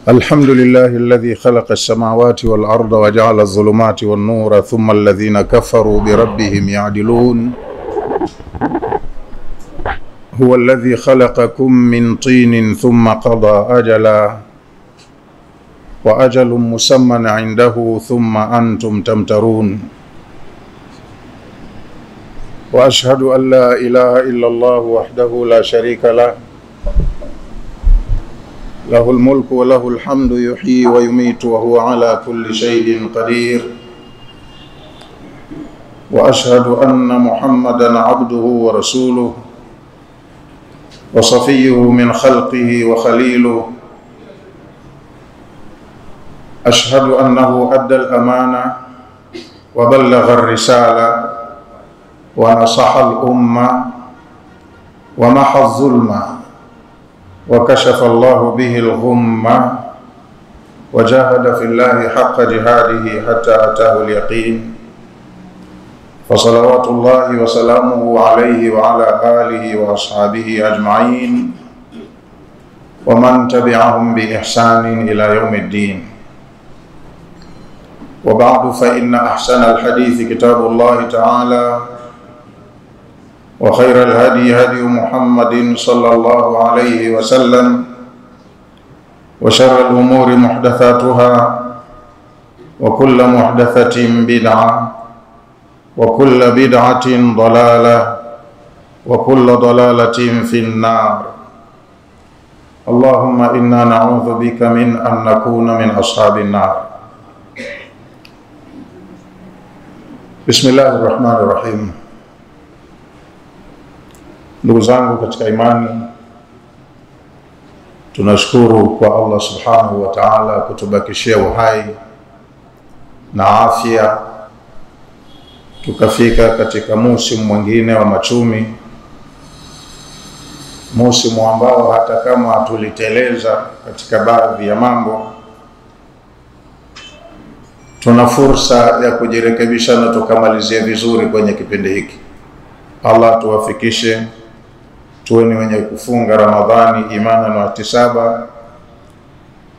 الحمد لله الذي خلق السماوات والأرض وجعل الظلمات والنور ثم الذين كفروا بربهم يعدلون. هو الذي خلقكم من طين ثم قضى أجلا وأجل مسمى عنده ثم أنتم تمترون. وأشهد أن لا إله إلا الله وحده لا شريك له، له الملك وله الحمد يحيي ويميت وهو على كل شيء قدير. وأشهد أن محمدا عبده ورسوله وصفيه من خلقه وخليله. أشهد أنه أدى الأمانة وبلغ الرسالة ونصح الأمة ومحى الظلم وكشف الله به الغمة وجاهد في الله حق جهاده حتى أتاه اليقين. فصلوات الله وسلامه عليه وعلى آله وأصحابه أجمعين ومن تبعهم بإحسان إلى يوم الدين. وبعد، فإن أحسن الحديث كتاب الله تعالى، وخير الهدي هدي محمد صلى الله عليه وسلم، وشر الأمور محدثاتها، وكل محدثة بدعة، وكل بدعة ضلالة، وكل ضلالة في النار. اللهم إنا نعوذ بك من أن نكون من أصحاب النار. بسم الله الرحمن الرحيم. Ndugu zangu katika imani, tunashukuru kwa Allah subhanahu wa ta'ala kutubakishia uhai na afya, tukafika katika musimu mwingine wa machumi, musimu ambao hata kama tuliteleza katika baadhi ya mambo, tuna fursa ya kujirekebisha na tukamalizia vizuri kwenye kipindi hiki. Allah tuwafikishe tuwe ni wenye kufunga Ramadhani imana na ihtisaba,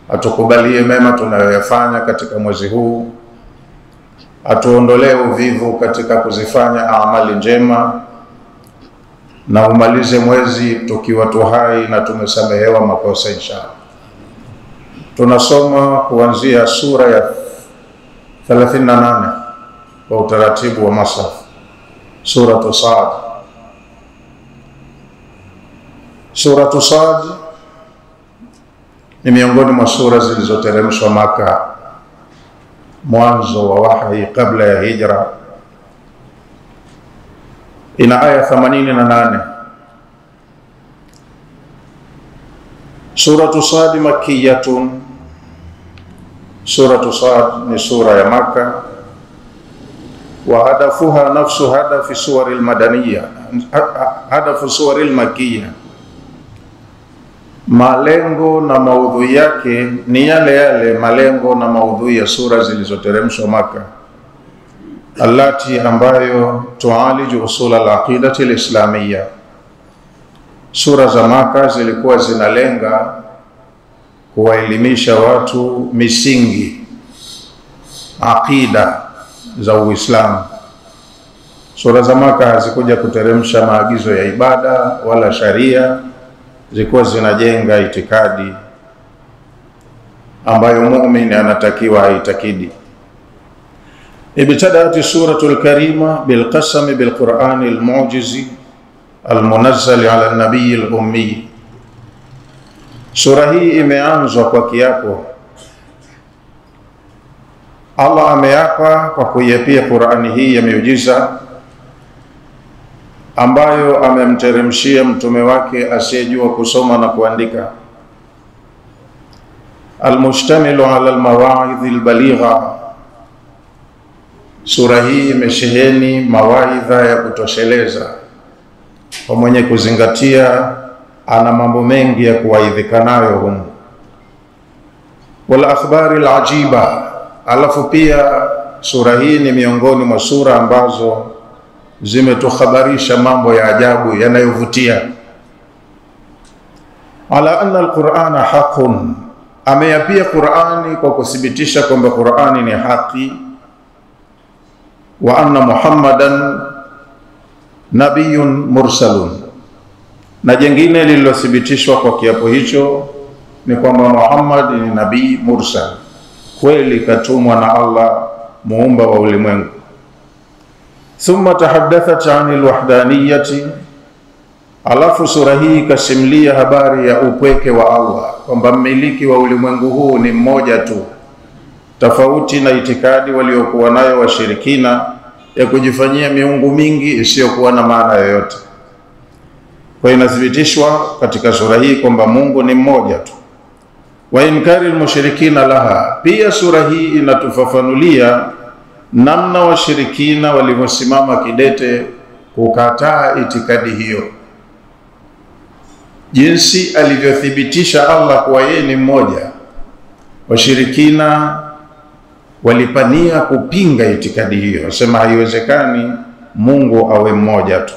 atukubalie mema tunayoyafanya katika mwezi huu, atuondolee uvivu katika kuzifanya amali njema, na umalize mwezi tukiwa tuhai na tumesamehewa makosa inshallah. Tunasoma kuanzia sura ya 38 kwa utaratibu wa masaf, Suratu Sad. Suratu Sad ni miongoni mwa sura zilizoteremshwa Maka, mwanzo wa wahi kabla ya hijra. Ina aya 88. Suratu Sad makiyatun. Suratu Sad ni sura ya Maka, wa hadafuha nafsu hadafi suwaril madaniyya, hadafu suwaril makiyya. Malengo na maudhui yake ni yale yale malengo na maudhui ya sura zilizoteremshwa Maka, allati ambayo tualiju usul al-aqidati al-islamiyya. Sura za Maka zilikuwa zinalenga kuwaelimisha watu misingi aqida za Uislamu. Sura za Maka hazikuja kuteremsha maagizo ya ibada wala sharia, zilikuwa zinajenga itikadi ambayo muumini anatakiwa aitakidi. Ibtada'at suratul karima bil qasam bil Qur'an al mu'jizi al munazzal ala an-nabiy al ummi. Sura hii imeanzwa kwa kiapo. Allah ameapa kwa kuiapia Qur'ani hii ya miujiza ambayo amemteremshia mtume wake asiyejua kusoma na kuandika, almushtamilu ala almawa'idh albaligha. Sura hii imesheheni mawaidha ya kutosheleza kwa mwenye kuzingatia, ana mambo mengi ya kuwaidhika nayo humu. Wal akhbari alajiba. Alafu pia sura hii ni miongoni mwa sura ambazo zimetuhabarisha mambo ya ajabu yanayovutia. Ala anna al-Qur'ana haqqun, ameyapia Qur'ani kwa kuthibitisha kwamba Qur'ani ni haki, wa anna Muhammadan nabiyyun mursalun, na jingine lililothibitishwa kwa kiapo hicho ni kwamba Muhammad ni nabii mursal, kweli katumwa na Allah muumba wa ulimwengu. Thumma tahaddathat 'anil wahdaniyati, alafu sura hii kasimlia habari ya upweke wa Allah, kwamba mmiliki wa ulimwengu huu ni mmoja tu, tofauti na itikadi waliokuwa nayo washirikina ya kujifanyia miungu mingi isiyokuwa na maana yoyote. Kwa inathibitishwa katika sura hii kwamba Mungu ni mmoja tu. Wa inkari al-mushrikina laha, pia sura hii inatufafanulia namna washirikina walivyosimama kidete kukataa itikadi hiyo, jinsi alivyothibitisha Allah kuwa yeye ni mmoja. Washirikina walipania kupinga itikadi hiyo, wasema haiwezekani Mungu awe mmoja tu.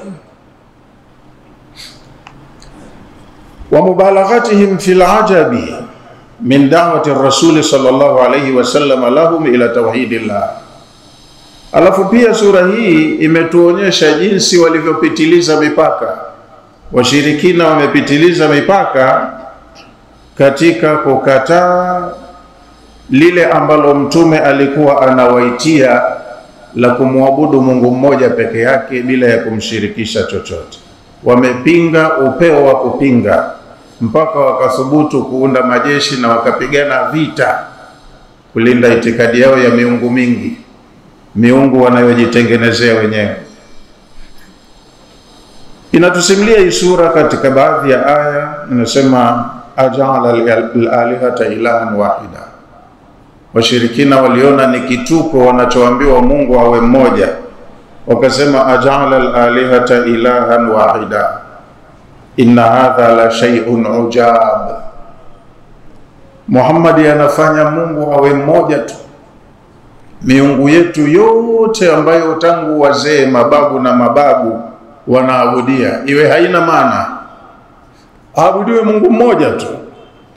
Wa mubalaghatihim fil ajabi min da'wati ar-rasul sallallahu alayhi wasallam lahum ila tauhidillah. Alafu pia sura hii imetuonyesha jinsi walivyopitiliza mipaka. Washirikina wamepitiliza mipaka katika kukataa lile ambalo mtume alikuwa anawaitia la kumwabudu Mungu mmoja peke yake bila ya kumshirikisha chochote. Wamepinga upeo wa kupinga mpaka wakathubutu kuunda majeshi na wakapigana vita kulinda itikadi yao ya miungu mingi, miungu wanayojitengenezea wenyewe. Inatusimulia hii sura katika baadhi ya aya, inasema aja'ala al-alihata ilahan wahida. Washirikina waliona ni kituko wanachoambiwa Mungu awe mmoja, wakasema aja'ala al-alihata ilahan wahida inna hadha la shay'un ujab. Muhammad anafanya Mungu awe mmoja tu, miungu yetu yote ambayo tangu wazee mababu na mababu wanaabudia iwe haina maana, aabudiwe Mungu mmoja tu.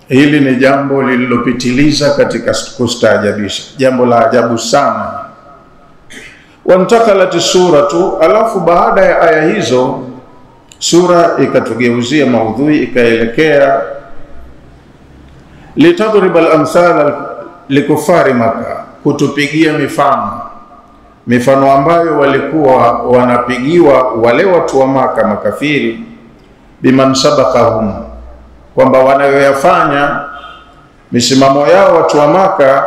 Hili ni jambo lililopitiliza katika kustaajabisha, jambo la ajabu sana. Wantakalat suratu, alafu baada ya aya hizo sura ikatugeuzia maudhui, ikaelekea litadrib al-amthal likufari Makkah, kutupigia mifano ambayo walikuwa wanapigiwa wale watu wa Makkah, makafiri, biman sabaqahum, kwamba wanayoyafanya misimamo yao watu wa Makkah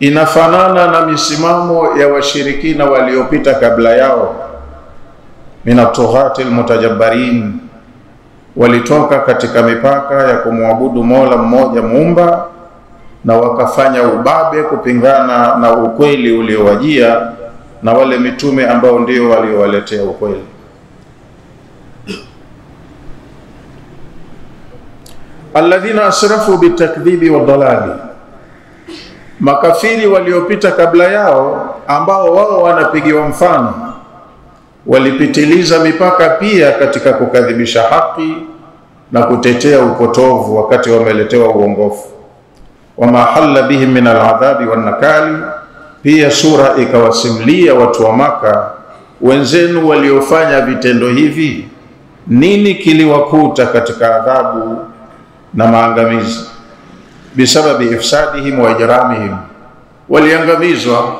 inafanana na misimamo ya washirikina waliopita kabla yao. Minatughati almutajabbarin, walitoka katika mipaka ya kumwabudu Mola mmoja muumba na wakafanya ubabe kupingana na ukweli uliowajia na wale mitume ambao ndio waliowaletea ukweli. Alladhina asrafu bitakdhibi wa dalali, makafiri waliopita kabla yao ambao wao wanapigiwa mfano walipitiliza mipaka pia katika kukadhibisha haki na kutetea upotovu wakati wameletewa uongofu. Wama halla bihim min aladhabi wan nakali, pia sura ikawasimulia watu wa Maka, wenzenu waliofanya vitendo hivi nini kiliwakuta katika adhabu na maangamizi. Bisababi ifsadihim wa ijramihim, waliangamizwa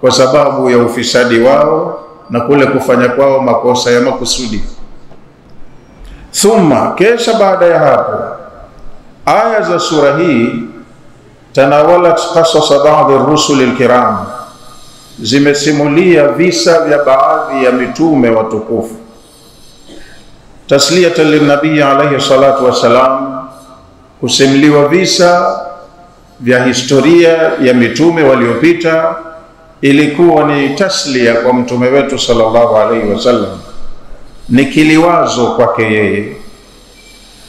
kwa sababu ya ufisadi wao na kule kufanya kwao makosa ya makusudi. Thumma, kesha baada ya hapo, aya za sura hii tanawalat qasasa ba'd ar-rusul al-kiram, zimesimulia visa vya baadhi ya mitume watukufu. Tasliyatan lin-nabii alayhi salatu wassalam, kusimuliwa visa vya historia ya mitume waliopita ilikuwa ni taslia kwa mtume wetu sallallahu alayhi wasallam, ni kiliwazo kwake yeye.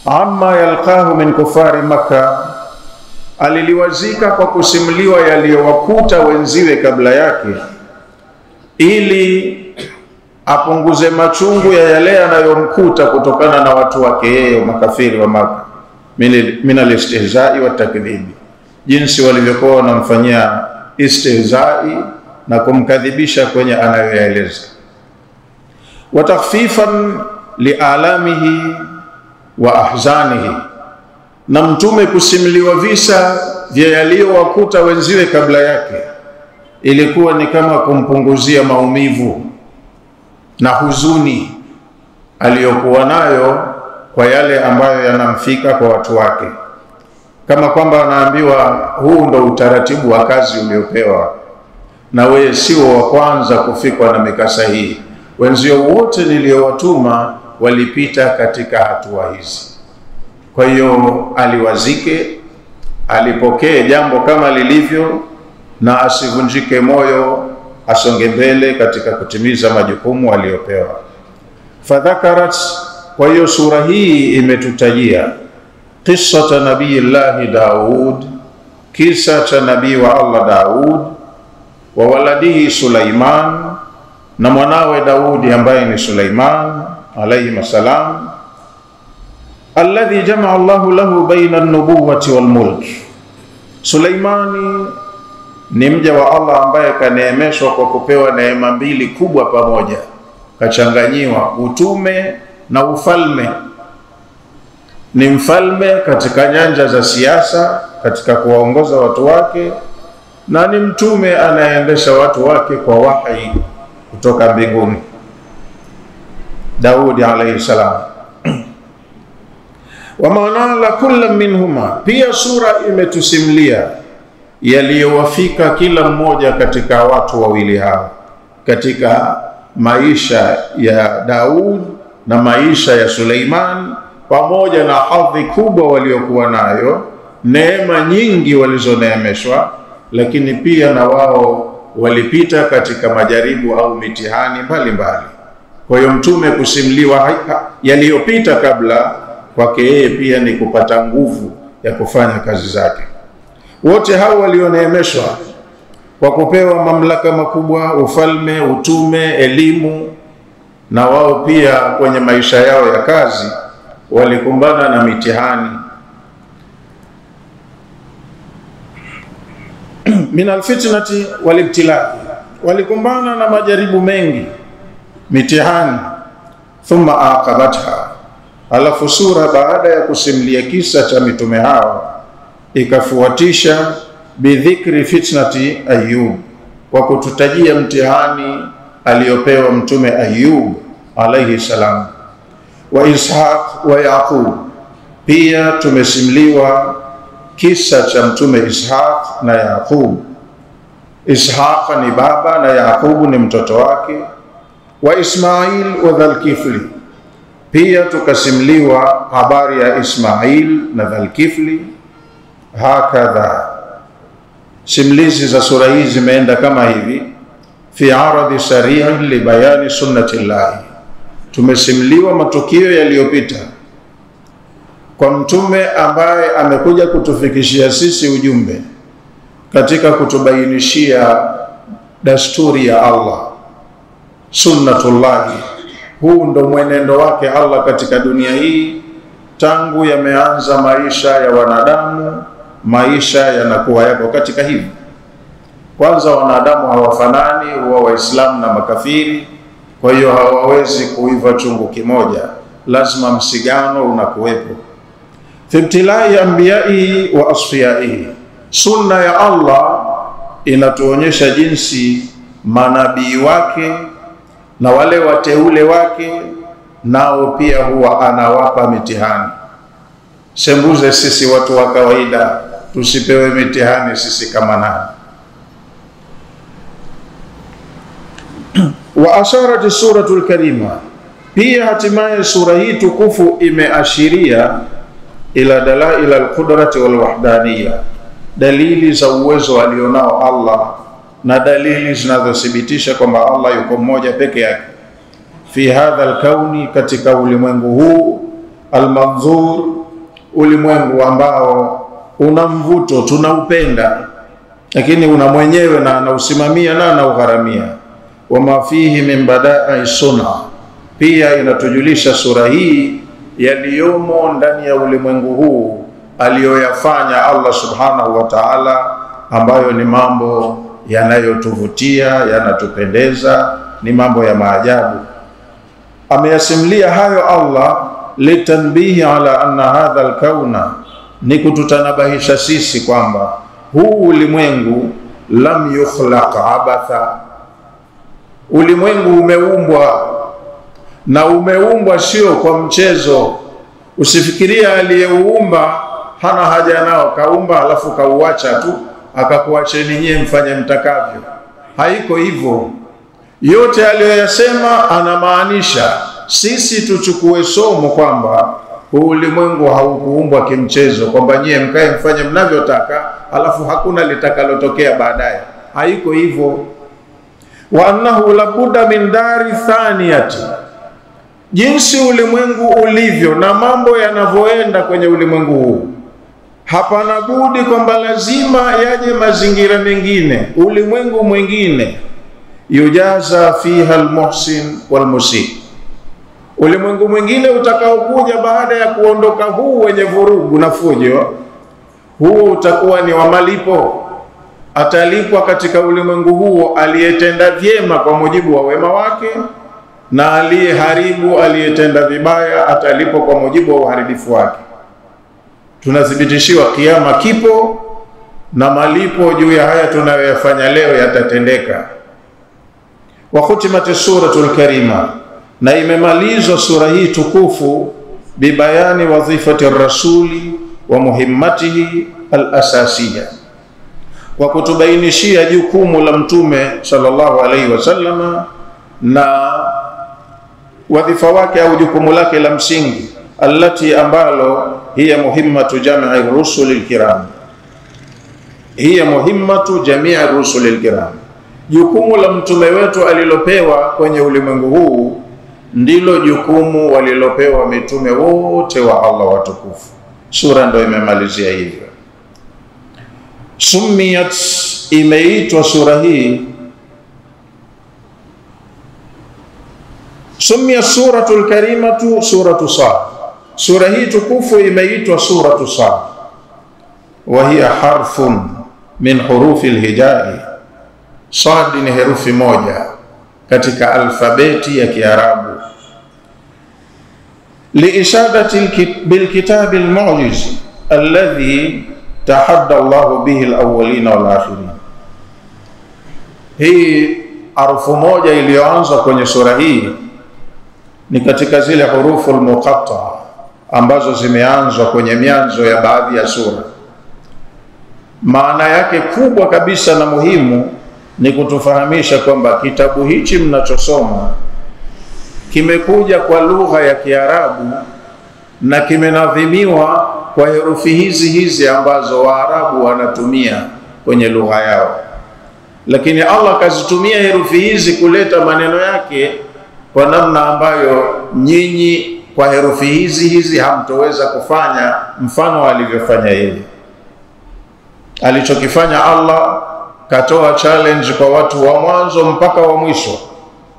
Amma yalqahu min kufari Makkah, aliliwazika kwa kusimuliwa yaliyowakuta wenziwe kabla yake, ili apunguze machungu ya yale yanayomkuta kutokana na watu wake yeye makafiri wa Makkah, min al-istihza'i wa takdhibi, jinsi walivyokuwa wanamfanyia istihzai na kumkadhibisha kwenye anayoyaeleza. Wa takhfifan lialamihi wa ahzanihi, na mtume kusimuliwa visa vya yaliyowakuta wenziwe kabla yake ilikuwa ni kama kumpunguzia maumivu na huzuni aliyokuwa nayo kwa yale ambayo yanamfika kwa watu wake, kama kwamba anaambiwa huu ndo utaratibu wa kazi uliopewa, na wewe sio wa kwanza kufikwa na mikasa hii. Wenzio wote niliowatuma walipita katika hatua hizi. Kwa hiyo aliwazike, alipokee jambo kama lilivyo, na asivunjike moyo, asonge mbele katika kutimiza majukumu aliyopewa. Fadhakarat, kwa hiyo sura hii imetutajia qissata nabiyillahi Daud, kisa cha nabii wa Allah Daud, wa waladihi Sulaiman, na mwanawe Daudi ambaye ni Sulaiman alayhi salam, alladhi jamaa Allahu lahu baina an-nubuwati wal mulk. Sulaimani ni mja wa Allah ambaye kaneemeshwa kwa kupewa neema mbili kubwa pamoja, kachanganyiwa utume na ufalme. Ni mfalme katika nyanja za siasa, katika kuwaongoza watu wake, na ni mtume anayeendesha watu wake kwa wahi kutoka mbinguni, Daudi alayhi salam. Wa maana kullu minhuma, pia sura imetusimulia yaliyowafika kila mmoja katika watu wawili hao katika maisha ya Daud na maisha ya Suleiman, pamoja na hadhi kubwa waliokuwa nayo, neema nyingi walizoneemeshwa, lakini pia na wao walipita katika majaribu au mitihani mbalimbali. Kwa hiyo mtume kusimuliwa yaliyopita kabla kwake yeye pia ni kupata nguvu ya kufanya kazi zake. Wote hao walioneemeshwa kwa kupewa mamlaka makubwa, ufalme, utume, elimu, na wao pia kwenye maisha yao ya kazi walikumbana na mitihani. Min alfitnati walibtila, walikumbana na majaribu mengi, mitihani. Thumma aqabatha, alafu sura baada ya kusimulia kisa cha mitume hao ikafuatisha bidhikri fitnati Ayub, kwa kututajia mtihani aliyopewa mtume Ayub alayhi salam, wa Ishaq wa Yaqub. Pia tumesimuliwa kisa cha mtume Ishaq na Yaqub. Ishaq ni baba na Yaqub ni mtoto wake, wa Ismail wa Dhalkifli. Pia tukasimuliwa habari ya Ismail na Dhalkifli. Hakadha, simulizi za sura hii zimeenda kama hivi: fi aradhi sari'in li bayani sunnati llahi, tumesimuliwa matukio yaliyopita kwa mtume ambaye amekuja kutufikishia sisi ujumbe katika kutubainishia dasturi ya Allah, sunnatullahi. Huu ndo mwenendo wake Allah katika dunia hii tangu yameanza maisha ya wanadamu. Maisha yanakuwa yako katika hivi. Kwanza, wanadamu hawafanani, huwa Waislamu na makafiri, kwa hiyo hawawezi kuiva chungu kimoja, lazima msigano unakuwepo. Fi ibtilai anbiyai wa asfiyaihi, sunna ya Allah inatuonyesha jinsi manabii wake na wale wateule wake nao pia huwa anawapa mitihani. Sembuze sisi watu wa kawaida tusipewe mitihani sisi kama nani? Wa asharat suratul karima, pia hatimaye sura hii tukufu imeashiria ila dalail alqudrati walwahdaniyya, dalili za uwezo alionao Allah na dalili zinazothibitisha kwamba Allah yuko mmoja peke yake. Fi hadha alkauni, katika ulimwengu huu, almanzur, ulimwengu ambao una mvuto, tunaupenda, lakini una mwenyewe na anausimamia na anaugharamia. Wa ma fihi min bada'i sunna, pia inatujulisha sura hii yaliyomo ndani ya ulimwengu huu aliyoyafanya Allah subhanahu wa ta'ala, ambayo ni mambo yanayotuvutia, yanatupendeza, ni mambo ya maajabu. Ameyasimulia hayo Allah litanbihi ala anna hadha alkauna, ni kututanabahisha sisi kwamba huu ulimwengu lam yukhlaq abatha, ulimwengu umeumbwa, na umeumbwa sio kwa mchezo. Usifikiria aliyeuumba hana haja nao, kaumba alafu kauacha tu akakuacheni nyie mfanye mtakavyo. Haiko hivyo. Yote aliyoyasema anamaanisha sisi tuchukue somo kwamba ulimwengu haukuumbwa kimchezo, kwamba nyie mkae mfanye mnavyotaka alafu hakuna litakalotokea baadaye. Haiko hivyo. Wa annahu labuda min dari thaniyati, jinsi ulimwengu ulivyo na mambo yanavyoenda kwenye ulimwengu huu, hapana budi kwamba lazima yaje mazingira mengine, ulimwengu mwingine, yujaza fiha almuhsin walmusi, ulimwengu mwingine utakaokuja baada ya kuondoka huu wenye vurugu na fujo. Huu utakuwa ni wa malipo. Atalipwa katika ulimwengu huo aliyetenda vyema kwa mujibu wa wema wake, na aliyeharibu, aliyetenda vibaya, atalipwa kwa mujibu wa uharibifu wake. Tunathibitishiwa kiyama kipo na malipo juu ya haya tunayoyafanya leo yatatendeka. Wa khutimat suratul karima, na imemalizwa sura hii tukufu bibayani wadhifati rasuli wa muhimmatihi al-asasiyya, kwa kutubainishia jukumu la mtume sallallahu alaihi wasallam na wadhifa wake au jukumu lake la msingi, allati ambalo hiya muhimmatu jami'i rusulil kiram, hiya muhimmatu jami'i rusulil kiram. Jukumu la mtume wetu alilopewa kwenye ulimwengu huu ndilo jukumu walilopewa mitume wote wa Allah watukufu. Sura ndio imemalizia hivyo. Sumiyat, imeitwa sura hii, sumiyat suratul karimatu suratu Sad. Sura hii tukufu imeitwa suratu Sad, wa hiya harfun min hurufi alhijai. Sad ni herufi moja katika alfabeti ya Kiarabu. Liishadati bilkitabi almu'jiz alladhi tahadda Allah bihi alawwalin wal akhirin. Hii harufu moja iliyoanza kwenye sura hii ni katika zile hurufu almuqatta ambazo zimeanzwa kwenye mianzo ya baadhi ya sura. Maana yake kubwa kabisa na muhimu ni kutufahamisha kwamba kitabu hichi mnachosoma kimekuja kwa lugha ya Kiarabu na kimenadhimiwa kwa herufi hizi ambazo Waarabu wanatumia kwenye lugha yao, lakini Allah kazitumia herufi hizi kuleta maneno yake kwa namna ambayo nyinyi kwa herufi hizi hamtoweza kufanya mfano alivyofanya yeye. Alichokifanya Allah, katoa challenge kwa watu wa mwanzo mpaka wa mwisho,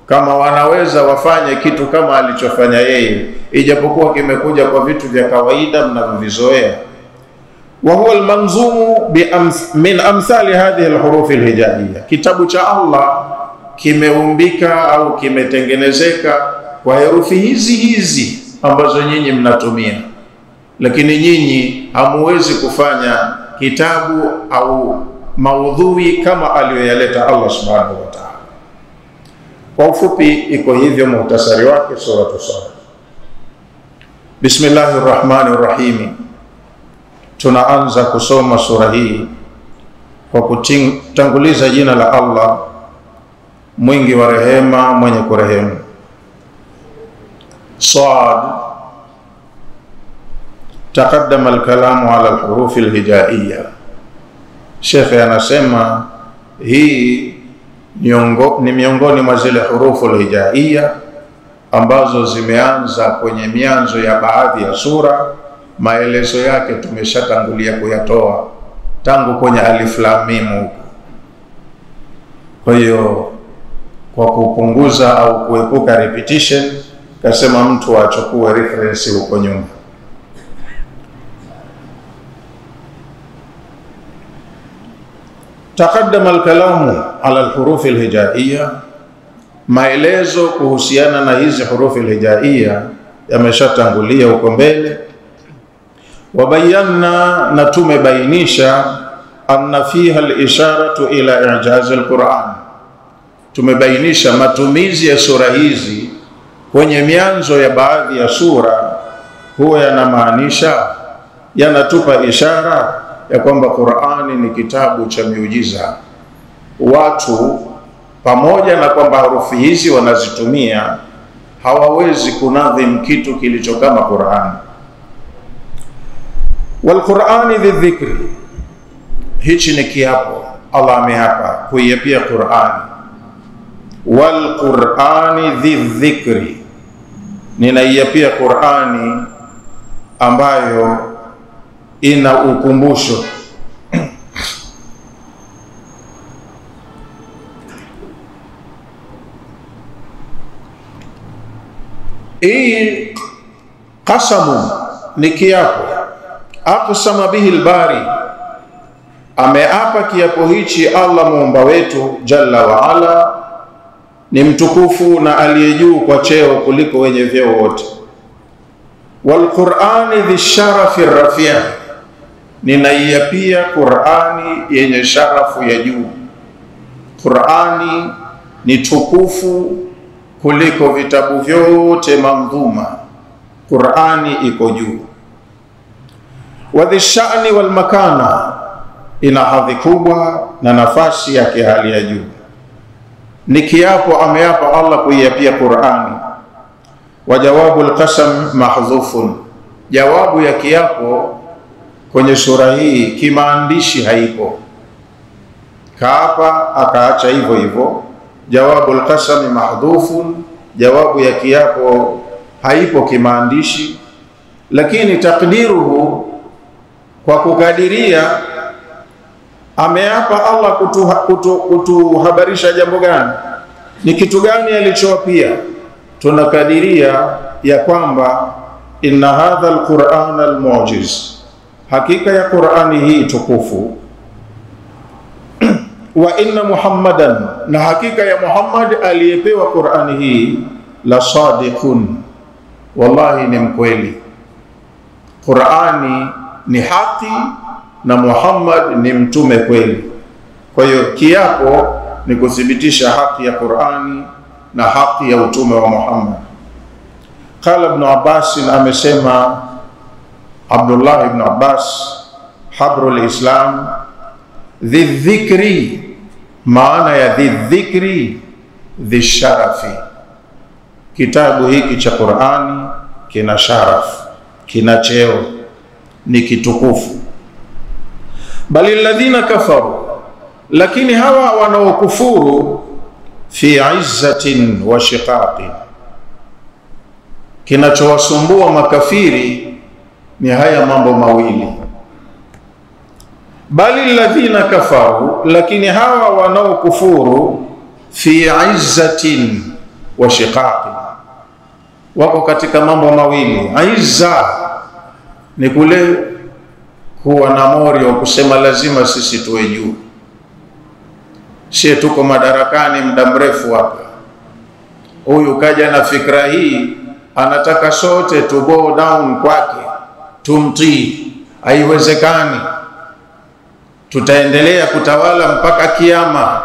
kama wanaweza wafanye kitu kama alichofanya yeye, ijapokuwa kimekuja kwa vitu vya kawaida mnavyovizoea. Wa huwa almanzumu min amthali hadhihi alhuruf alhijaiyya, kitabu cha Allah kimeumbika au kimetengenezeka kwa herufi hizi ambazo nyinyi mnatumia, lakini nyinyi hamuwezi kufanya kitabu au maudhui kama aliyoyaleta Allah subhanahu wa ta'ala. Kwa ufupi iko hivyo muhtasari wake suratu Sad. Bismillahir Rahmanir Rahim. Tunaanza kusoma sura hii kwa kutanguliza jina la Allah mwingi wa rehema, mwenye kurehemu. Sad, taqaddama al-kalamu ala al-huruf al-hijaiyya. Sheikh anasema hii ni miongoni mwa zile hurufu al-hijaiyya ambazo zimeanza kwenye mianzo ya baadhi ya sura. Maelezo yake tumeshatangulia kuyatoa tangu kwenye alif lam mim. Kwa hiyo kwa kupunguza au kuepuka repetition, kasema mtu achukue reference huko nyuma. Taqaddama al-kalamu ala al-huruf al-hijaiyya, maelezo kuhusiana na hizi hurufi al-hijaiyya yameshatangulia huko mbele. Wabayanna, na tumebainisha, anna fiha al-isharatu ila i'jaz al-Qur'an, tumebainisha matumizi ya sura hizi kwenye mianzo ya baadhi ya sura huwa yanamaanisha, yanatupa ishara ya kwamba Qur'ani ni kitabu cha miujiza. Watu pamoja na kwamba harufi hizi wanazitumia, hawawezi kunadhim kitu kilicho kama Qur'ani. Wal Qur'ani dhi dhikri, hichi ni kiapo Allah ameapa kuiapia Qur'ani. Wal Qur'ani dhi dhikri, ninaiapia Qur'ani ambayo ina ukumbusho. Hii qasamu ni kiapo, aqsama bihi al-bari, ameapa kiapo hichi Allah muumba wetu jalla wa ala, ni mtukufu na aliyejuu kwa cheo kuliko wenye vyeo wote. Wal Qur'ani dhi sharafi rafi', ninaiapia Qur'ani yenye sharafu ya juu. Qur'ani ni tukufu kuliko vitabu vyote mandhuma. Qur'ani iko juu. Wa dhi sha'ni wal makana, ina hadhi kubwa na nafasi yake hali ya juu. Ni kiapo ameapa Allah kuiapia Qur'ani. Wa jawabu al-qasam mahdhufun, jawabu ya kiapo kwenye sura hii kimaandishi haipo, kaapa akaacha hivyo hivyo. Jawabu al-qasam mahdhufun, jawabu ya kiapo haipo kimaandishi, lakini takdiruhu, kwa kukadiria, ameapa Allah kutuhabarisha jambo gani, ni kitu gani alichoapia. Tunakadiria ya kwamba inna hadha al-Qur'an al-mu'jiz, hakika ya Qur'ani hii tukufu. Wa inna Muhammadan, na hakika ya Muhammad aliyepewa Qur'ani hii, la sadiqun, wallahi ni mkweli. Qur'ani ni haki na Muhammad ni mtume kweli. Kwa hiyo kiapo ni kuthibitisha haki ya Qur'ani na haki ya utume wa Muhammad. Qala Ibn Abbas, amesema Abdullah ibn Abbas habrul Islam, dhi dhikri, maana ya dhi dhikri dhi sharafi, kitabu hiki cha Qur'ani kina sharaf, kina cheo, ni kitukufu. Bali alladhina kafaru, lakini hawa wanaokufuru, fi izzatin wa shiqaqin, kinachowasumbua makafiri ni haya mambo mawili. Bali alladhina kafaru, lakini hawa wanaokufuru, fi izzatin wa shiqaqin, wako katika mambo mawili. Izza ni kule kuwa na mori wa kusema lazima sisi tuwe juu, sie tuko madarakani muda mrefu hapa, huyu kaja na fikra hii, anataka sote to go down kwake, tumtii. Haiwezekani, tutaendelea kutawala mpaka kiyama,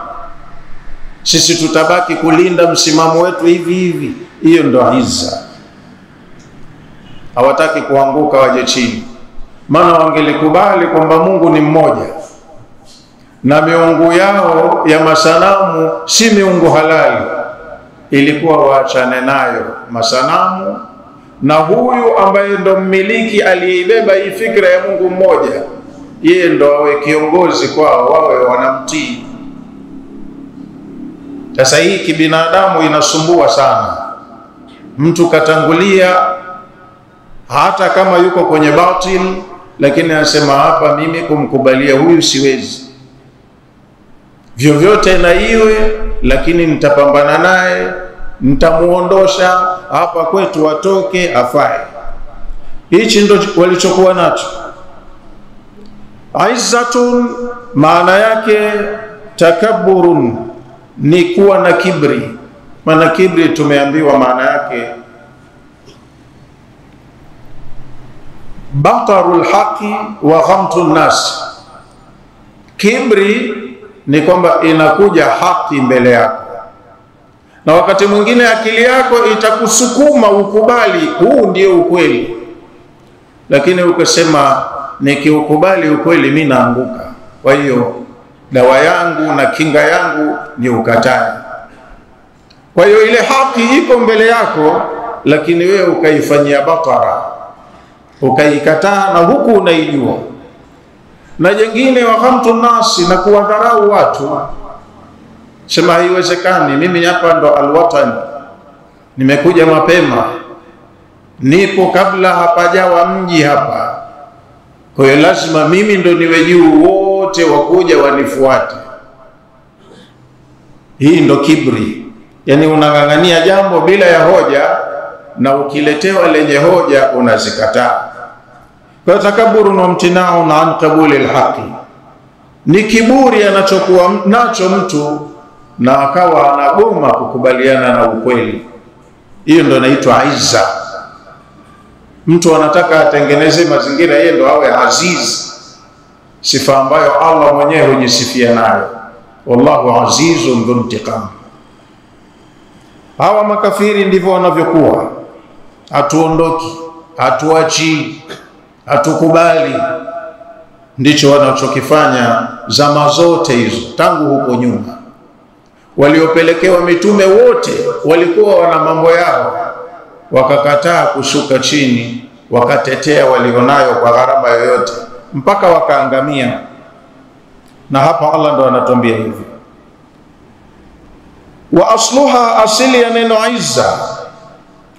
sisi tutabaki kulinda msimamo wetu hivi hivi. Hiyo ndo izza. Hawataki kuanguka waje chini, maana wangelikubali kwamba Mungu ni mmoja na miungu yao ya masanamu si miungu halali, ilikuwa waachane nayo masanamu, na huyu ambaye ndo mmiliki aliyeibeba hii fikra ya Mungu mmoja, yeye ndo awe kiongozi kwao, wawe wanamtii. Sasa hii kibinadamu inasumbua sana. Mtu katangulia, hata kama yuko kwenye batil, lakini anasema hapa mimi kumkubalia huyu siwezi, vyovyote na iwe, lakini nitapambana naye, nitamuondosha hapa kwetu, atoke afai. Hichi ndo walichokuwa nacho. Izzatun maana yake takabburun ni kuwa na kibri. Maana kibri tumeambiwa maana yake batarul haqi wa ghamtun nas. Kibri ni kwamba inakuja haki mbele yako, na wakati mwingine akili yako itakusukuma ukubali huu ndio ukweli, lakini ukasema nikiukubali ukweli mimi naanguka, kwa hiyo dawa yangu na kinga yangu ni ukatae. Kwa hiyo ile haki iko mbele yako, lakini wewe ukaifanyia batara, ukaikataa na huku unaijua. Na jengine wa ghamtu nasi, na kuwadharau watu. Sema haiwezekani, mimi hapa ndo alwatan, nimekuja mapema, nipo kabla hapajawa mji hapa, kwa hiyo lazima mimi ndo niwe juu, wote wakuja wanifuate. Hii ndo kibri. Yani unang'ang'ania jambo bila ya hoja, na ukiletewa lenye hoja unazikataa. Kwa takaburu na mtinao na an qabuli alhaqi, ni kiburi anachokuwa nacho mtu na akawa anagoma kukubaliana na ukweli. Hiyo ndo inaitwa izza. Mtu anataka atengeneze mazingira yeye ndo awe aziz, sifa ambayo Allah mwenyewe hujisifia nayo, wallahu azizun dhu intiqam. Hawa makafiri ndivyo wanavyokuwa, hatuondoki, hatuachi, hatukubali. Ndicho wanachokifanya zama zote hizo tangu huko nyuma. Waliopelekewa mitume wote walikuwa wana mambo yao, wakakataa kushuka chini, wakatetea walionayo kwa gharama yoyote mpaka wakaangamia. Na hapa Allah ndo anatuambia hivi, wa asluha, asili ya neno izza,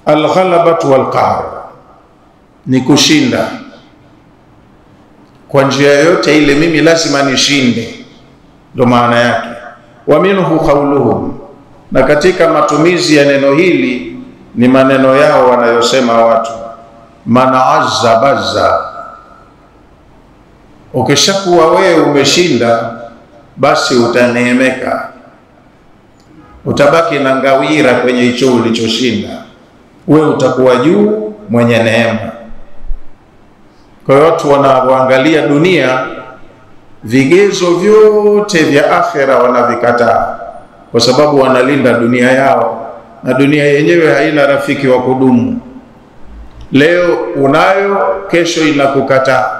alghalabatu walqahr, ni kushinda kwa njia yoyote ile, mimi lazima nishinde, ndo maana yake. Wa minhu qawluhum, na katika matumizi ya neno hili ni maneno yao wanayosema watu, man azza bazza. Ukishakuwa wewe umeshinda, basi utaneemeka, utabaki na ngawira kwenye hicho ulichoshinda, wewe utakuwa juu mwenye neema. Kwa hiyo watu wanaangalia dunia, vigezo vyote vya akhera wanavikataa, kwa sababu wanalinda dunia yao, na dunia yenyewe haina rafiki wa kudumu. Leo unayo, kesho inakukataa.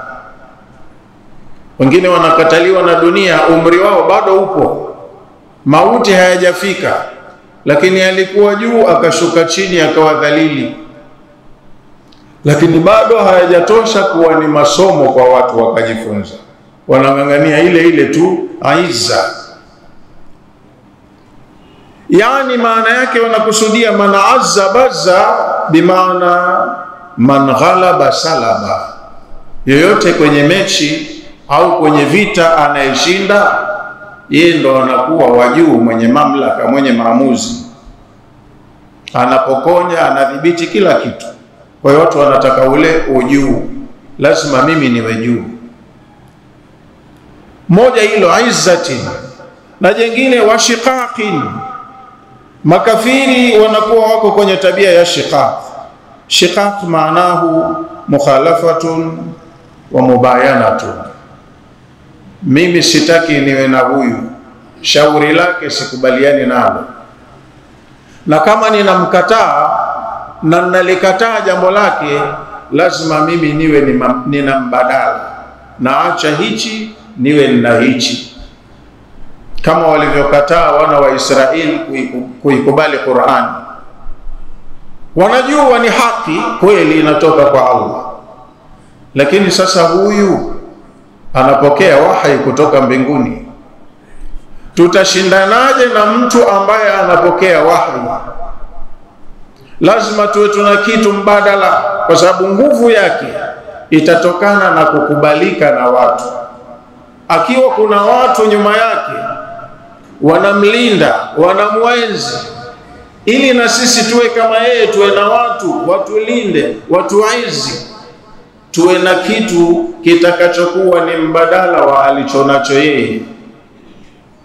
Wengine wanakataliwa na dunia, umri wao bado upo, mauti hayajafika, lakini alikuwa juu akashuka chini akawa dhalili, lakini bado hayajatosha kuwa ni masomo kwa watu wakajifunza. Wanang'ang'ania ile ile tu izza. Yani maana yake wanakusudia man azza bazza, bimaana man ghalaba salaba. Yoyote kwenye mechi au kwenye vita anayeshinda, yeye ndo anakuwa wajuu, mwenye mamlaka, mwenye maamuzi, anapokonya, anadhibiti kila kitu. Kwa hiyo watu wanataka ule ujuu, lazima mimi niwe juu. Moja hilo izzatin, na jengine washiqaqin. Makafiri wanakuwa wako kwenye tabia ya shiqaq. Shiqaq maanahu mukhalafatun wa mubayanatun. Mimi sitaki niwe na huyu, shauri lake sikubaliani nalo, na kama ninamkataa na nalikataa jambo lake, lazima mimi niwe nina mbadala, naacha hichi niwe nina hichi, kama walivyokataa wana wa Israeli kuikubali Qur'an. Wanajua ni haki kweli inatoka kwa Allah, lakini sasa huyu anapokea wahi kutoka mbinguni. Tutashindanaje na mtu ambaye anapokea wahi? Lazima tuwe tuna kitu mbadala, kwa sababu nguvu yake itatokana na kukubalika na watu. Akiwa kuna watu nyuma yake wanamlinda, wanamwenzi, ili na sisi tuwe kama yeye, tuwe na watu watulinde, watuizi, tuwe na kitu kitakachokuwa ni mbadala wa alichonacho yeye.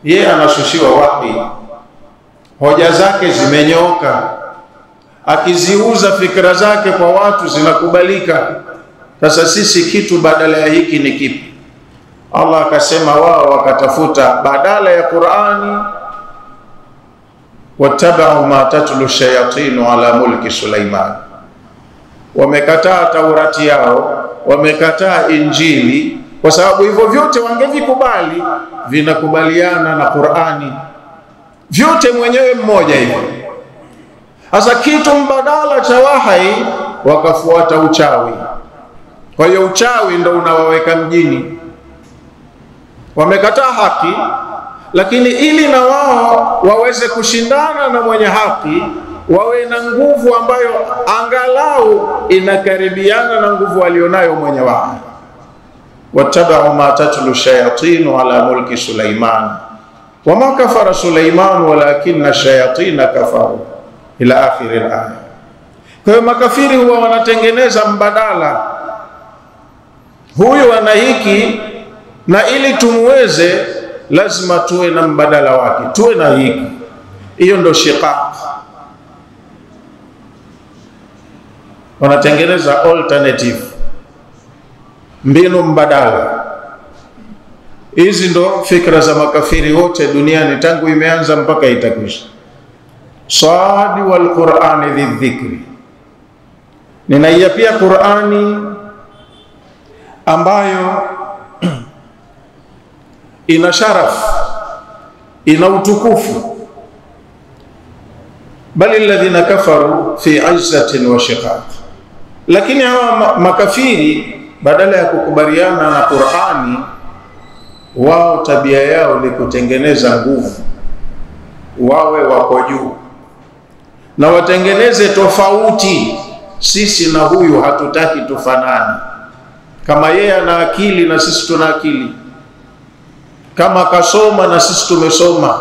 yeye anashushiwa wahi, hoja zake zimenyoka, akiziuza fikra zake kwa watu zinakubalika. Sasa sisi kitu badala ya hiki ni kipi? Allah akasema wao wakatafuta badala ya Qur'ani, wattaba'u ma tatlu shayatinu ala mulki Sulaiman, wamekataa Taurati yao, wamekataa Injili, kwa sababu hivyo vyote wangevikubali vinakubaliana na Qur'ani, vyote mwenyewe mmoja hivyo. Sasa kitu mbadala cha wahi wakafuata uchawi. Kwa hiyo uchawi ndo unawaweka mjini. Wamekataa haki, lakini ili na wao waweze kushindana na mwenye haki, wawe na nguvu ambayo angalau inakaribiana na nguvu alionayo mwenye wahi. Wattaba'u ma tatlu shayatinu ala mulki Sulaiman wama kafara Sulaiman walakinna shayatina kafaru, ila akhir al-aya. Kwa hiyo makafiri huwa wanatengeneza mbadala, huyu ana hiki, na ili tumweze lazima tuwe na mbadala wake, tuwe na hiki. Hiyo ndo shiqaq. Wanatengeneza alternative, mbinu mbadala. Hizi ndo fikra za makafiri wote duniani tangu imeanza mpaka itakwisha. Sadi wal Qur'ani dhikri, ninaiapia Qur'ani ambayo ina sharaf, ina utukufu. Bali alladhina kafaru fi izzatin wa shiqaq, lakini hawa makafiri badala ya kukubaliana na Qur'ani, wao tabia yao ni kutengeneza nguvu, wawe wako juu na watengeneze tofauti. Sisi na huyu hatutaki tufanane, kama yeye ana akili na sisi tuna akili, kama kasoma na sisi tumesoma,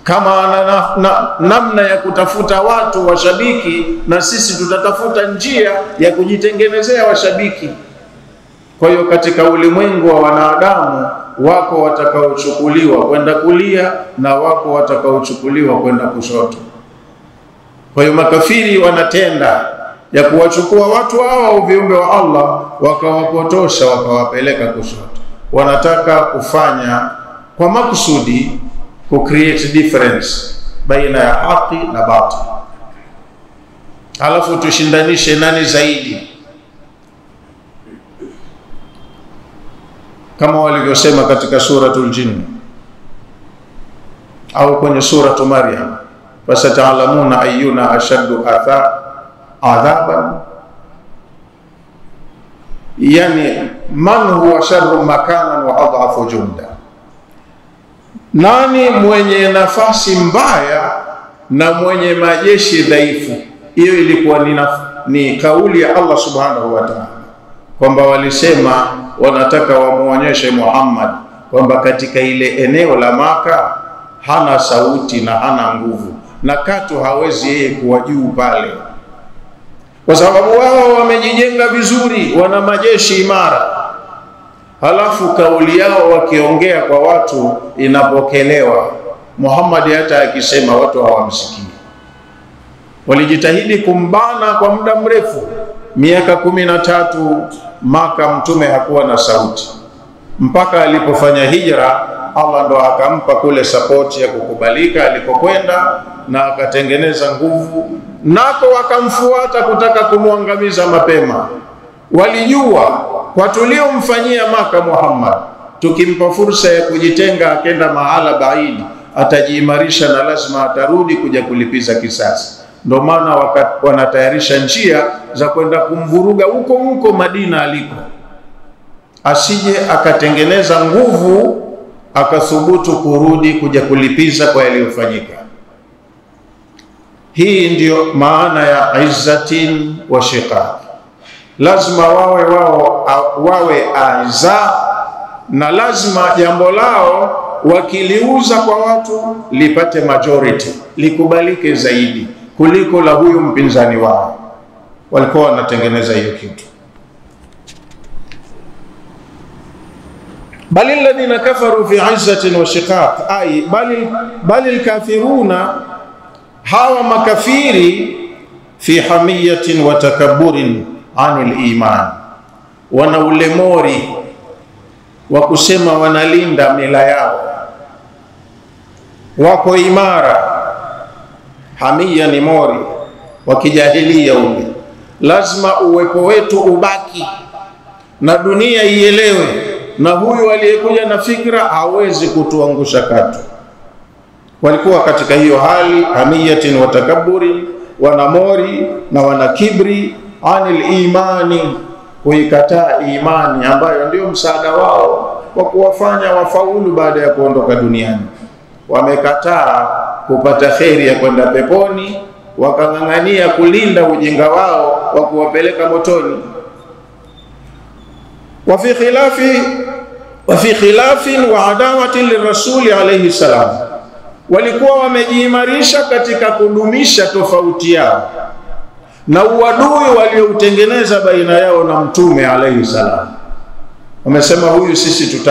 kama ana namna ya kutafuta watu washabiki na sisi tutatafuta njia ya kujitengenezea washabiki. Kwa hiyo katika ulimwengu wa wanadamu wako watakaochukuliwa kwenda kulia na wako watakaochukuliwa kwenda kushoto. Kwa hiyo makafiri wanatenda ya kuwachukua watu hao viumbe wa Allah wakawapotosha wakawapeleka kushoto. Wanataka kufanya kwa makusudi ku create difference baina ya haki na batil, alafu tushindanishe nani zaidi, kama walivyosema katika suratul Jinn au kwenye suratu Maryam, fasata'lamuna ayyuna ashaddu adhaban, yani man huwa sharru makanan wa adhafu junda, nani mwenye nafasi mbaya na mwenye majeshi dhaifu. Hiyo ilikuwa ni kauli ya Allah subhanahu wa ta'ala, kwamba walisema wanataka wamuonyeshe Muhammad kwamba katika ile eneo la Maka hana sauti na hana nguvu, na katu hawezi yeye kuwa juu pale, kwa sababu wao wamejijenga vizuri, wana majeshi imara. Halafu kauli yao wakiongea kwa watu inapokelewa. Muhammad hata akisema watu hawamsikii. Walijitahidi kumbana kwa muda mrefu, miaka 13 Maka mtume hakuwa na sauti, mpaka alipofanya hijra Allah ndo akampa kule support ya kukubalika alipokwenda, na akatengeneza nguvu, nako wakamfuata kutaka kumwangamiza mapema. Walijua kwa tuliomfanyia Maka Muhammad, tukimpa fursa ya kujitenga akenda mahala baidi atajiimarisha na lazima atarudi kuja kulipiza kisasi. Ndio maana wanatayarisha njia za kwenda kumvuruga huko Madina aliko, asije akatengeneza nguvu akathubutu kurudi kuja kulipiza kwa yaliyofanyika. Hii ndiyo maana ya izzatin wa shiqaq. Lazima wawe aiza, na lazima jambo lao wakiliuza kwa watu lipate majority, likubalike zaidi kuliko la huyu mpinzani wao. Walikuwa wanatengeneza hiyo kitu. bali alladhina kafaru fi 'izzatin wa shiqaq, ay bali alkafiruna, hawa makafiri, fi hamiyatin wa takabburin anil iman, wana ulemori wa kusema wanalinda mila yao, wako imara. Hamia ni mori wa kijahilia ule, lazima uwepo wetu ubaki na dunia ielewe, na huyu aliyekuja na fikra hawezi kutuangusha katu. Walikuwa katika hiyo hali, hamiyatin wa takabburin, wana mori na wana kibri, anil imani, kuikataa imani ambayo ndio msaada wao wa kuwafanya wafaulu baada ya kuondoka duniani. Wamekataa kupata kheri ya kwenda peponi, wakang'ang'ania kulinda ujinga wao wa kuwapeleka motoni. wa fi khilafin wa adawatin lirasuli alayhi salam, walikuwa wamejiimarisha katika kudumisha tofauti yao na uadui walioutengeneza baina yao na mtume alayhi salam. Wamesema huyu sisi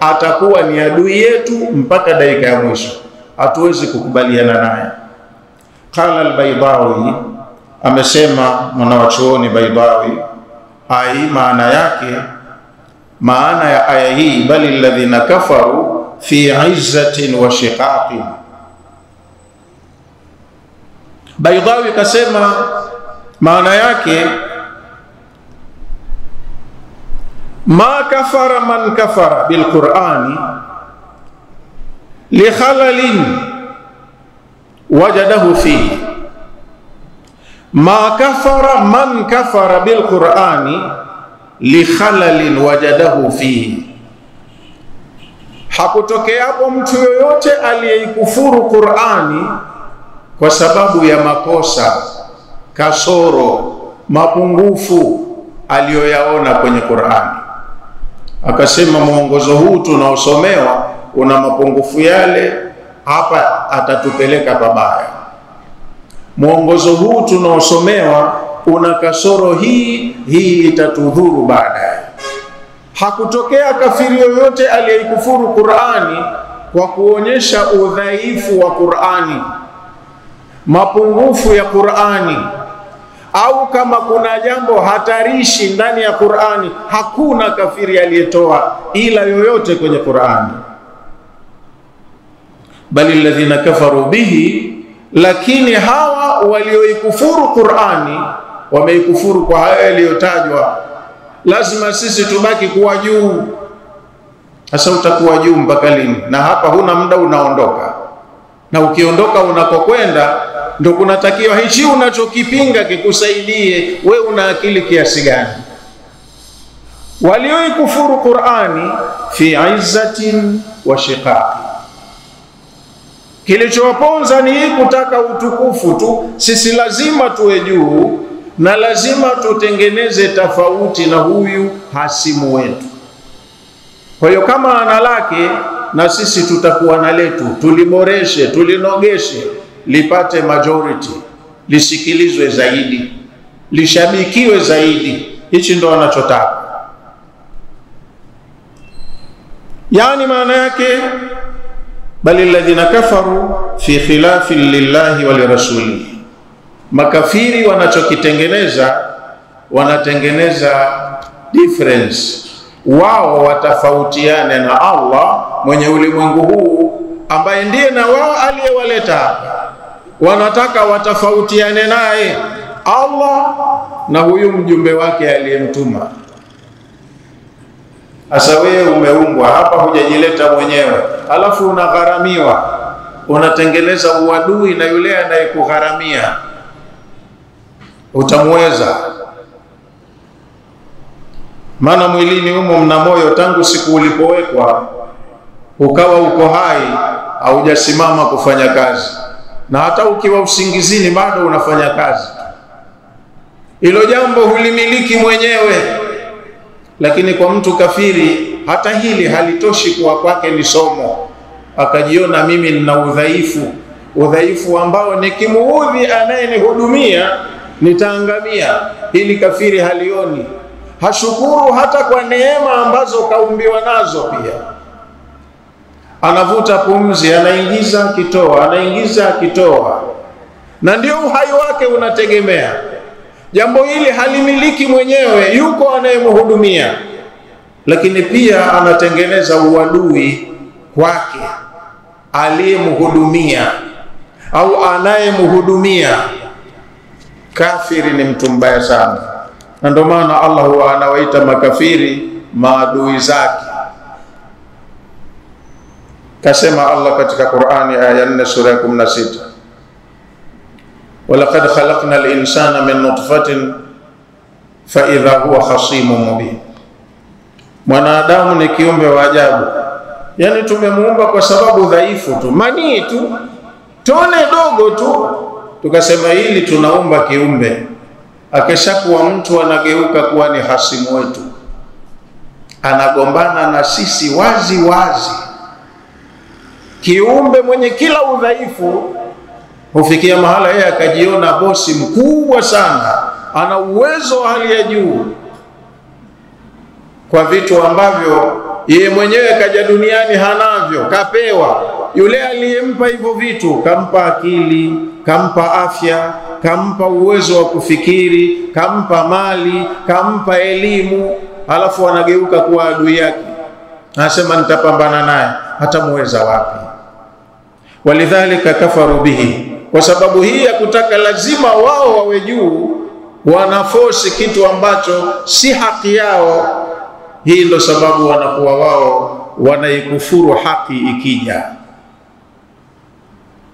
atakuwa ni adui yetu mpaka dakika ya mwisho, hatuwezi kukubaliana naye. Qala al-Baydawi, amesema mwanachuoni Baydawi, maana ya aya hii, bali alladhina kafaru fi 'izzatin wa shiqaqin. Baydawi kasema maana yake, ma kafara man kafara bil Qur'ani li khalalin wajadahu fihi. Ma kafara man kafara bil Qur'ani li khalalin wajadahu fihi, hakutokea hapo mtu yoyote aliyeikufuru Qur'ani kwa sababu ya makosa, kasoro, mapungufu aliyoyaona kwenye Qur'ani. Akasema mwongozo huu tunaosomewa una mapungufu yale, hapa atatupeleka pabaya. Mwongozo huu tunaosomewa una kasoro hii itatudhuru baadaye. Hakutokea kafiri yoyote aliyeikufuru Qur'ani kwa kuonyesha udhaifu wa Qur'ani, mapungufu ya Qur'ani, au kama kuna jambo hatarishi ndani ya Qur'ani. Hakuna kafiri aliyetoa ila yoyote kwenye Qur'ani. Bali alladhina kafaru bihi, lakini hawa walioikufuru Qur'ani wameikufuru kwa haya yaliyotajwa. Lazima sisi tubaki kuwa juu. Sasa utakuwa juu mpaka lini? Na hapa huna muda, unaondoka, na ukiondoka unakokwenda ndio kunatakiwa hichi unachokipinga kikusaidie. We una akili kiasi gani? Walioikufuru Qur'ani fi 'izzatin wa shiqaq, kilichowaponza ni kutaka utukufu tu. Sisi lazima tuwe juu na lazima tutengeneze tofauti na huyu hasimu wetu. Kwa hiyo kama ana lake, na sisi tutakuwa na letu, tuliboreshe, tulinogeshe, lipate majority, lisikilizwe zaidi, lishabikiwe zaidi. Hichi ndo anachotaka. Yani maana yake, bali alladhina kafaru fi khilafin lillahi wa lirasulihi, makafiri wanachokitengeneza, wanatengeneza difference. Wao watafautiane na Allah mwenye ulimwengu huu, ambaye ndiye na wao aliyewaleta hapa. Wanataka watafautiane naye Allah na huyu mjumbe wake aliyemtuma. Asa wewe umeumbwa hapa, hujajileta mwenyewe, alafu unagharamiwa, unatengeneza uadui na yule anayekugharamia. Utamweza? Maana mwilini humo mna moyo, tangu siku ulipowekwa ukawa uko hai, haujasimama kufanya kazi, na hata ukiwa usingizini bado unafanya kazi. Hilo jambo hulimiliki mwenyewe. Lakini kwa mtu kafiri, hata hili halitoshi kuwa kwake ni somo. Akajiona mimi nina udhaifu ambao nikimuudhi anayenihudumia nitaangamia. Hili kafiri halioni. hashukuru hata kwa neema ambazo kaumbiwa nazo. Pia anavuta pumzi, anaingiza akitoa, anaingiza akitoa, na ndio uhai wake unategemea. Jambo hili halimiliki mwenyewe, yuko anayemhudumia, lakini pia anatengeneza uadui kwake aliyemhudumia au anayemhudumia. Kafiri ni mtu mbaya sana, na ndio maana Allah huwa anawaita makafiri maadui zake. Kasema Allah katika Qur'ani aya 4 sura ya 16, walaqad khalaqna al-insana min nutfatin fa idha huwa khasimun mubin. Mwanadamu ni kiumbe wa ajabu, yani tumemuumba kwa sababu dhaifu tu, manii tu, tone dogo tu, tukasema hili tunaumba kiumbe, akishakuwa mtu anageuka kuwa ni hasimu wetu, anagombana na sisi wazi wazi. Kiumbe mwenye kila udhaifu hufikia mahala yeye akajiona bosi mkubwa sana, ana uwezo wa hali ya juu kwa vitu ambavyo yeye mwenyewe kaja duniani hanavyo, kapewa. Yule aliyempa hivyo vitu kampa akili, kampa afya, kampa uwezo wa kufikiri, kampa mali, kampa elimu, alafu anageuka kuwa adui yake. Anasema nitapambana naye, hata muweza wapi? Walidhalika kafaru bihi, kwa sababu hii ya kutaka lazima wao wawe juu, wanaforce kitu ambacho si haki yao. Hii ndo sababu wanakuwa wao wanaikufuru haki ikija.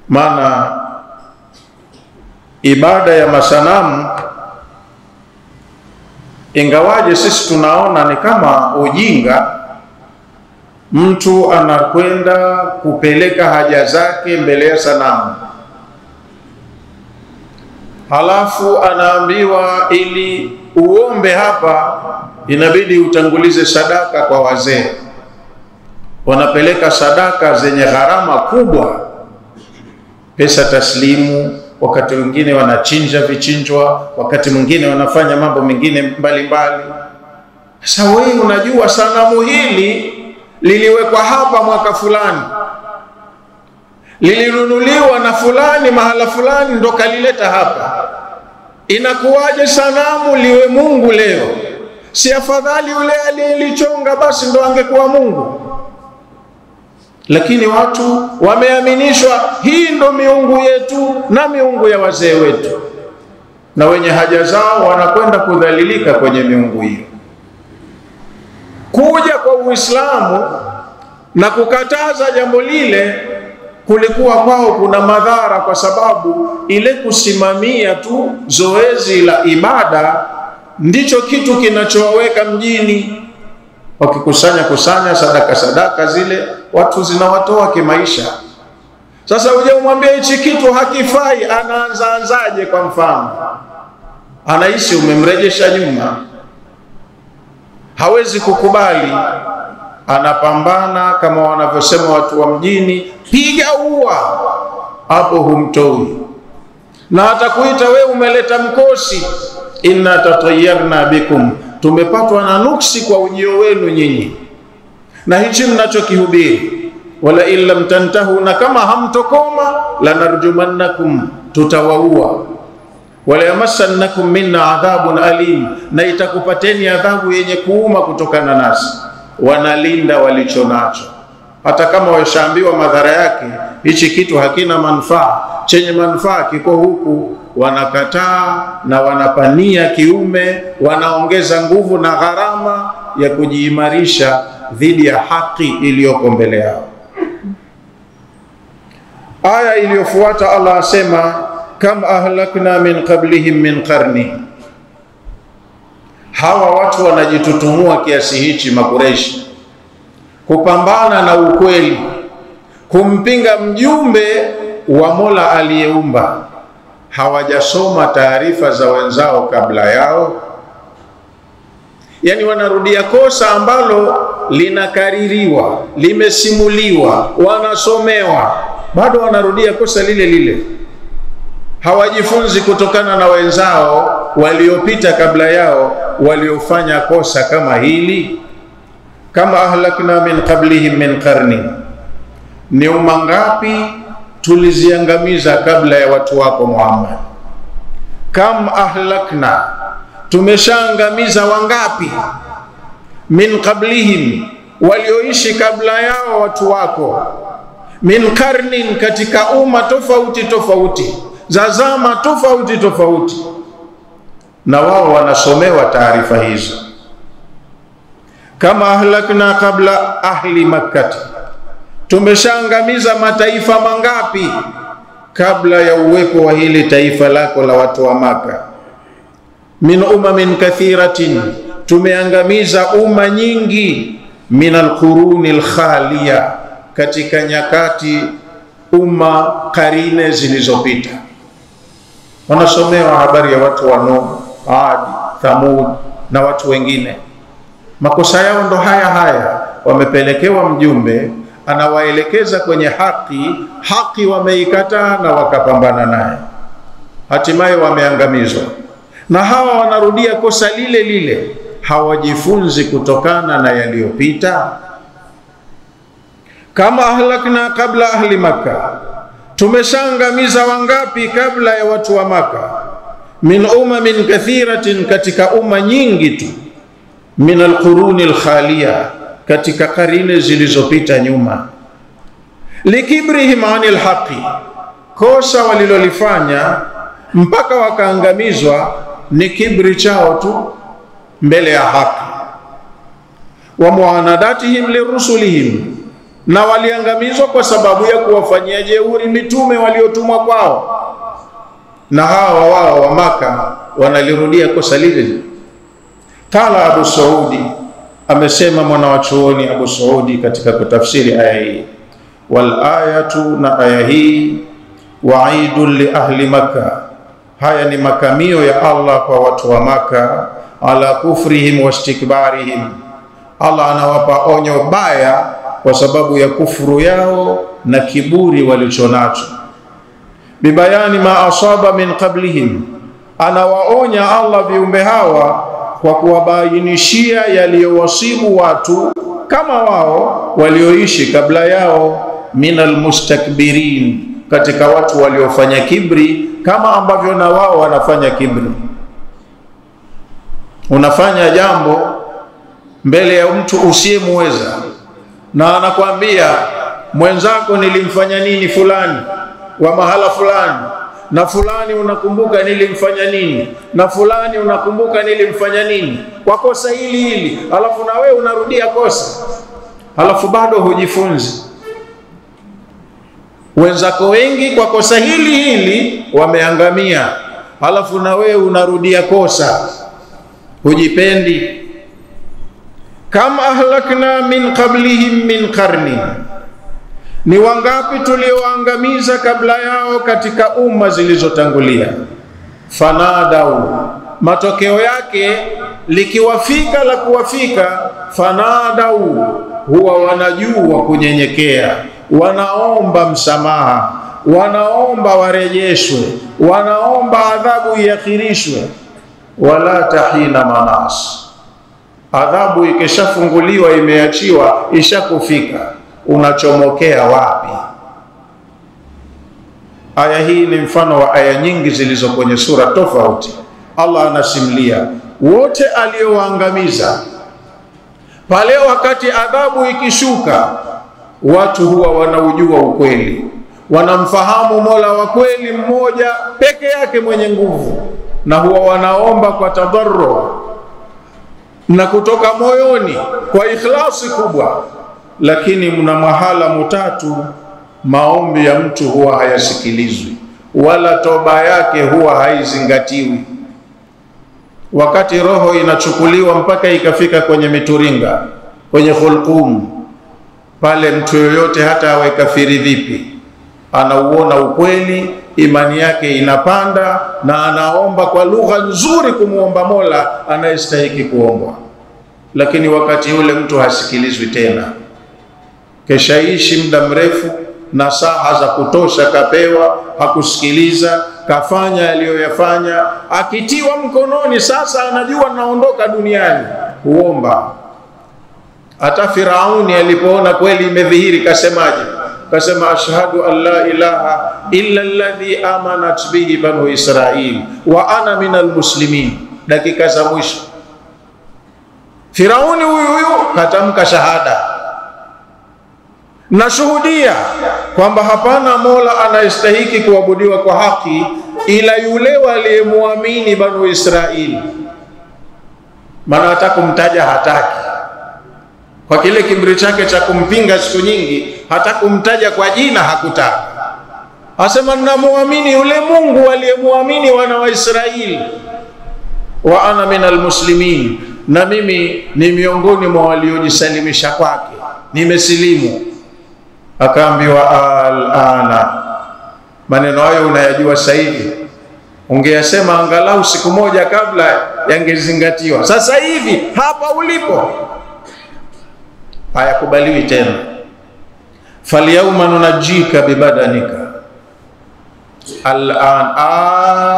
Maana ibada ya masanamu, ingawaje sisi tunaona ni kama ujinga, mtu anakwenda kupeleka haja zake mbele ya sanamu, halafu anaambiwa ili uombe hapa inabidi utangulize sadaka kwa wazee. Wanapeleka sadaka zenye gharama kubwa, pesa taslimu, wakati mwingine wanachinja vichinjwa, wakati mwingine wanafanya mambo mengine mbalimbali. Sasa wewe unajua sanamu hili liliwekwa hapa mwaka fulani, lilinunuliwa na fulani mahala fulani, ndo kalileta hapa. Inakuwaje sanamu liwe Mungu leo? Si afadhali yule aliyelichonga basi ndo angekuwa Mungu? Lakini watu wameaminishwa hii ndo miungu yetu na miungu ya wazee wetu, na wenye haja zao wanakwenda kudhalilika kwenye miungu hiyo. Kuja kwa Uislamu na kukataza jambo lile kulikuwa kwao kuna madhara, kwa sababu ile kusimamia tu zoezi la ibada ndicho kitu kinachowaweka mjini. Wakikusanya sadaka zile, watu zinawatoa kimaisha. Sasa uje umwambie hichi kitu hakifai, anaanzaje? Kwa mfano anaishi, umemrejesha nyuma, hawezi kukubali, anapambana kama wanavyosema watu wa mjini, piga ua, hapo humtoi. Na atakuita wewe umeleta mkosi, inna tatayarna bikum, tumepatwa na nuksi kwa ujio wenu nyinyi na hichi mnachokihubiri. Wala illam tantahu, na kama hamtokoma, lanarjumannakum, tutawaua. Wala yamassannakum minna adhabun alim, na itakupateni adhabu yenye kuuma kutokana nasi. Wanalinda walicho nacho, hata kama washaambiwa madhara yake, hichi kitu hakina manufaa, chenye manufaa kiko huku. Wanakataa na wanapania kiume, wanaongeza nguvu na gharama ya kujiimarisha dhidi ya haki iliyoko mbele yao. Aya iliyofuata Allah asema, kam ahlakna min qablihim min qarni. Hawa watu wanajitutumua kiasi hichi, Makureishi, kupambana na ukweli, kumpinga mjumbe wa Mola aliyeumba. Hawajasoma taarifa za wenzao kabla yao, yani wanarudia kosa ambalo linakaririwa, limesimuliwa, wanasomewa, bado wanarudia kosa lile lile. Hawajifunzi kutokana na wenzao waliopita kabla yao waliofanya kosa kama hili? Kama ahlakna min qablihim min qarni, ni umma ngapi tuliziangamiza kabla ya watu wako Muhammad? Kam ahlakna, tumeshaangamiza wangapi? Min qablihim, walioishi kabla yao watu wako. Min qarnin, katika umma tofauti tofauti, za zama tofauti tofauti, na wao wanasomewa taarifa hizo. Kama ahlakna kabla ahli Makkah, tumeshaangamiza mataifa mangapi kabla ya uwepo wa hili taifa lako la watu wa Maka? Min umamin kathiratin, tumeangamiza umma nyingi. Min alquruni alkhaliya, katika nyakati umma karine zilizopita. Wanasomewa habari ya watu wa Nuh, Ad, Thamud na watu wengine. Makosa yao ndo haya haya, wamepelekewa mjumbe anawaelekeza kwenye haki wameikataa na wakapambana naye, hatimaye wameangamizwa. Na hawa wanarudia kosa lile lile, hawajifunzi kutokana na yaliyopita. Kama ahlakna kabla ahli Makkah, tumeshaangamiza wangapi kabla ya watu wa Makkah? Min umamin kathiratin, katika umma nyingi tu. Min alquruni alkhaliya, katika karine zilizopita nyuma. Likibrihim anil haqi, kosa walilolifanya mpaka wakaangamizwa ni kibri chao tu mbele ya haki. Wa muanadatihim lirusulihim, na waliangamizwa kwa sababu ya kuwafanyia jeuri mitume waliotumwa kwao. Na hawa wao wa Maka wanalirudia kosa lile. Qala Abu Saudi, amesema mwana wa chuoni Abu Saudi katika kutafsiri aya hii, wal ayatu, na aya hii, wa'idun li ahli Makkah, haya ni makamio ya Allah kwa watu wa Maka, ala kufrihim wa istikbarihim. Allah anawapa onyo baya kwa sababu ya kufuru yao na kiburi walichonacho. Bibayani ma asaba min qablihim, anawaonya Allah viumbe hawa kwa kuwabainishia yaliyowasibu watu kama wao walioishi kabla yao. Minal mustakbirin, katika watu waliofanya kibri kama ambavyo na wao wanafanya kibri. Unafanya jambo mbele ya mtu usiyemweza, na anakuambia mwenzako, nilimfanya nini fulani wa mahala fulani, na fulani unakumbuka nilimfanya nini, na fulani unakumbuka nilimfanya nini kwa kosa hili, alafu na wewe unarudia kosa, alafu bado hujifunzi. Wenzako wengi kwa kosa hili wameangamia, alafu na wewe unarudia kosa, hujipendi. Kama ahlakna min qablihim min qarni, ni wangapi tulioangamiza kabla yao katika umma zilizotangulia. Fanadau, matokeo yake likiwafika la kuwafika, fanadau, huwa wanajua kunyenyekea, wanaomba msamaha, wanaomba warejeshwe, wanaomba adhabu iakhirishwe. Wala tahina manas, adhabu ikishafunguliwa, imeachiwa, ishakufika, unachomokea wapi? Aya hii ni mfano wa aya nyingi zilizo kwenye sura tofauti. Allah anasimulia wote aliowaangamiza. Pale wakati adhabu ikishuka, watu huwa wanaujua ukweli, wanamfahamu Mola wa kweli mmoja peke yake mwenye nguvu, na huwa wanaomba kwa tadarru na kutoka moyoni kwa ikhlasi kubwa. Lakini mna mahala mutatu maombi ya mtu huwa hayasikilizwi, wala toba yake huwa haizingatiwi. Wakati roho inachukuliwa mpaka ikafika kwenye mituringa, kwenye khulqum, pale mtu yoyote hata awe kafiri vipi, anauona ukweli, imani yake inapanda, na anaomba kwa lugha nzuri kumuomba Mola anayestahili kuombwa. Lakini wakati ule mtu hasikilizwi tena, keshaishi muda mrefu na saha za kutosha kapewa, hakusikiliza, kafanya aliyoyafanya, akitiwa mkononi sasa anajua naondoka duniani, huomba. Hata Firauni alipoona kweli imedhihiri kasemaje? Kasema ashhadu an la ilaha illa alladhi amanat bihi banu Israil wa ana minal muslimin. Dakika za mwisho Firauni huyu katamka shahada, nashuhudia kwamba hapana mola anayestahiki kuabudiwa kwa haki ila yule waliyemwamini banu Israil. Maana hata kumtaja hataki, kwa kile kiburi chake cha kumpinga siku nyingi, hata kumtaja kwa jina hakutaka. Asema ninamwamini yule Mungu aliyemwamini wana wa Israeli, wa ana minal muslimin, na mimi ni miongoni mwa waliojisalimisha kwake, nimesilimu. Akaambiwa alana, maneno hayo unayajua sasa hivi, ungeyasema angalau siku moja kabla yangezingatiwa. Sasa hivi hapa ulipo hayakubaliwi tena. Falyawma nunajjika bibadanika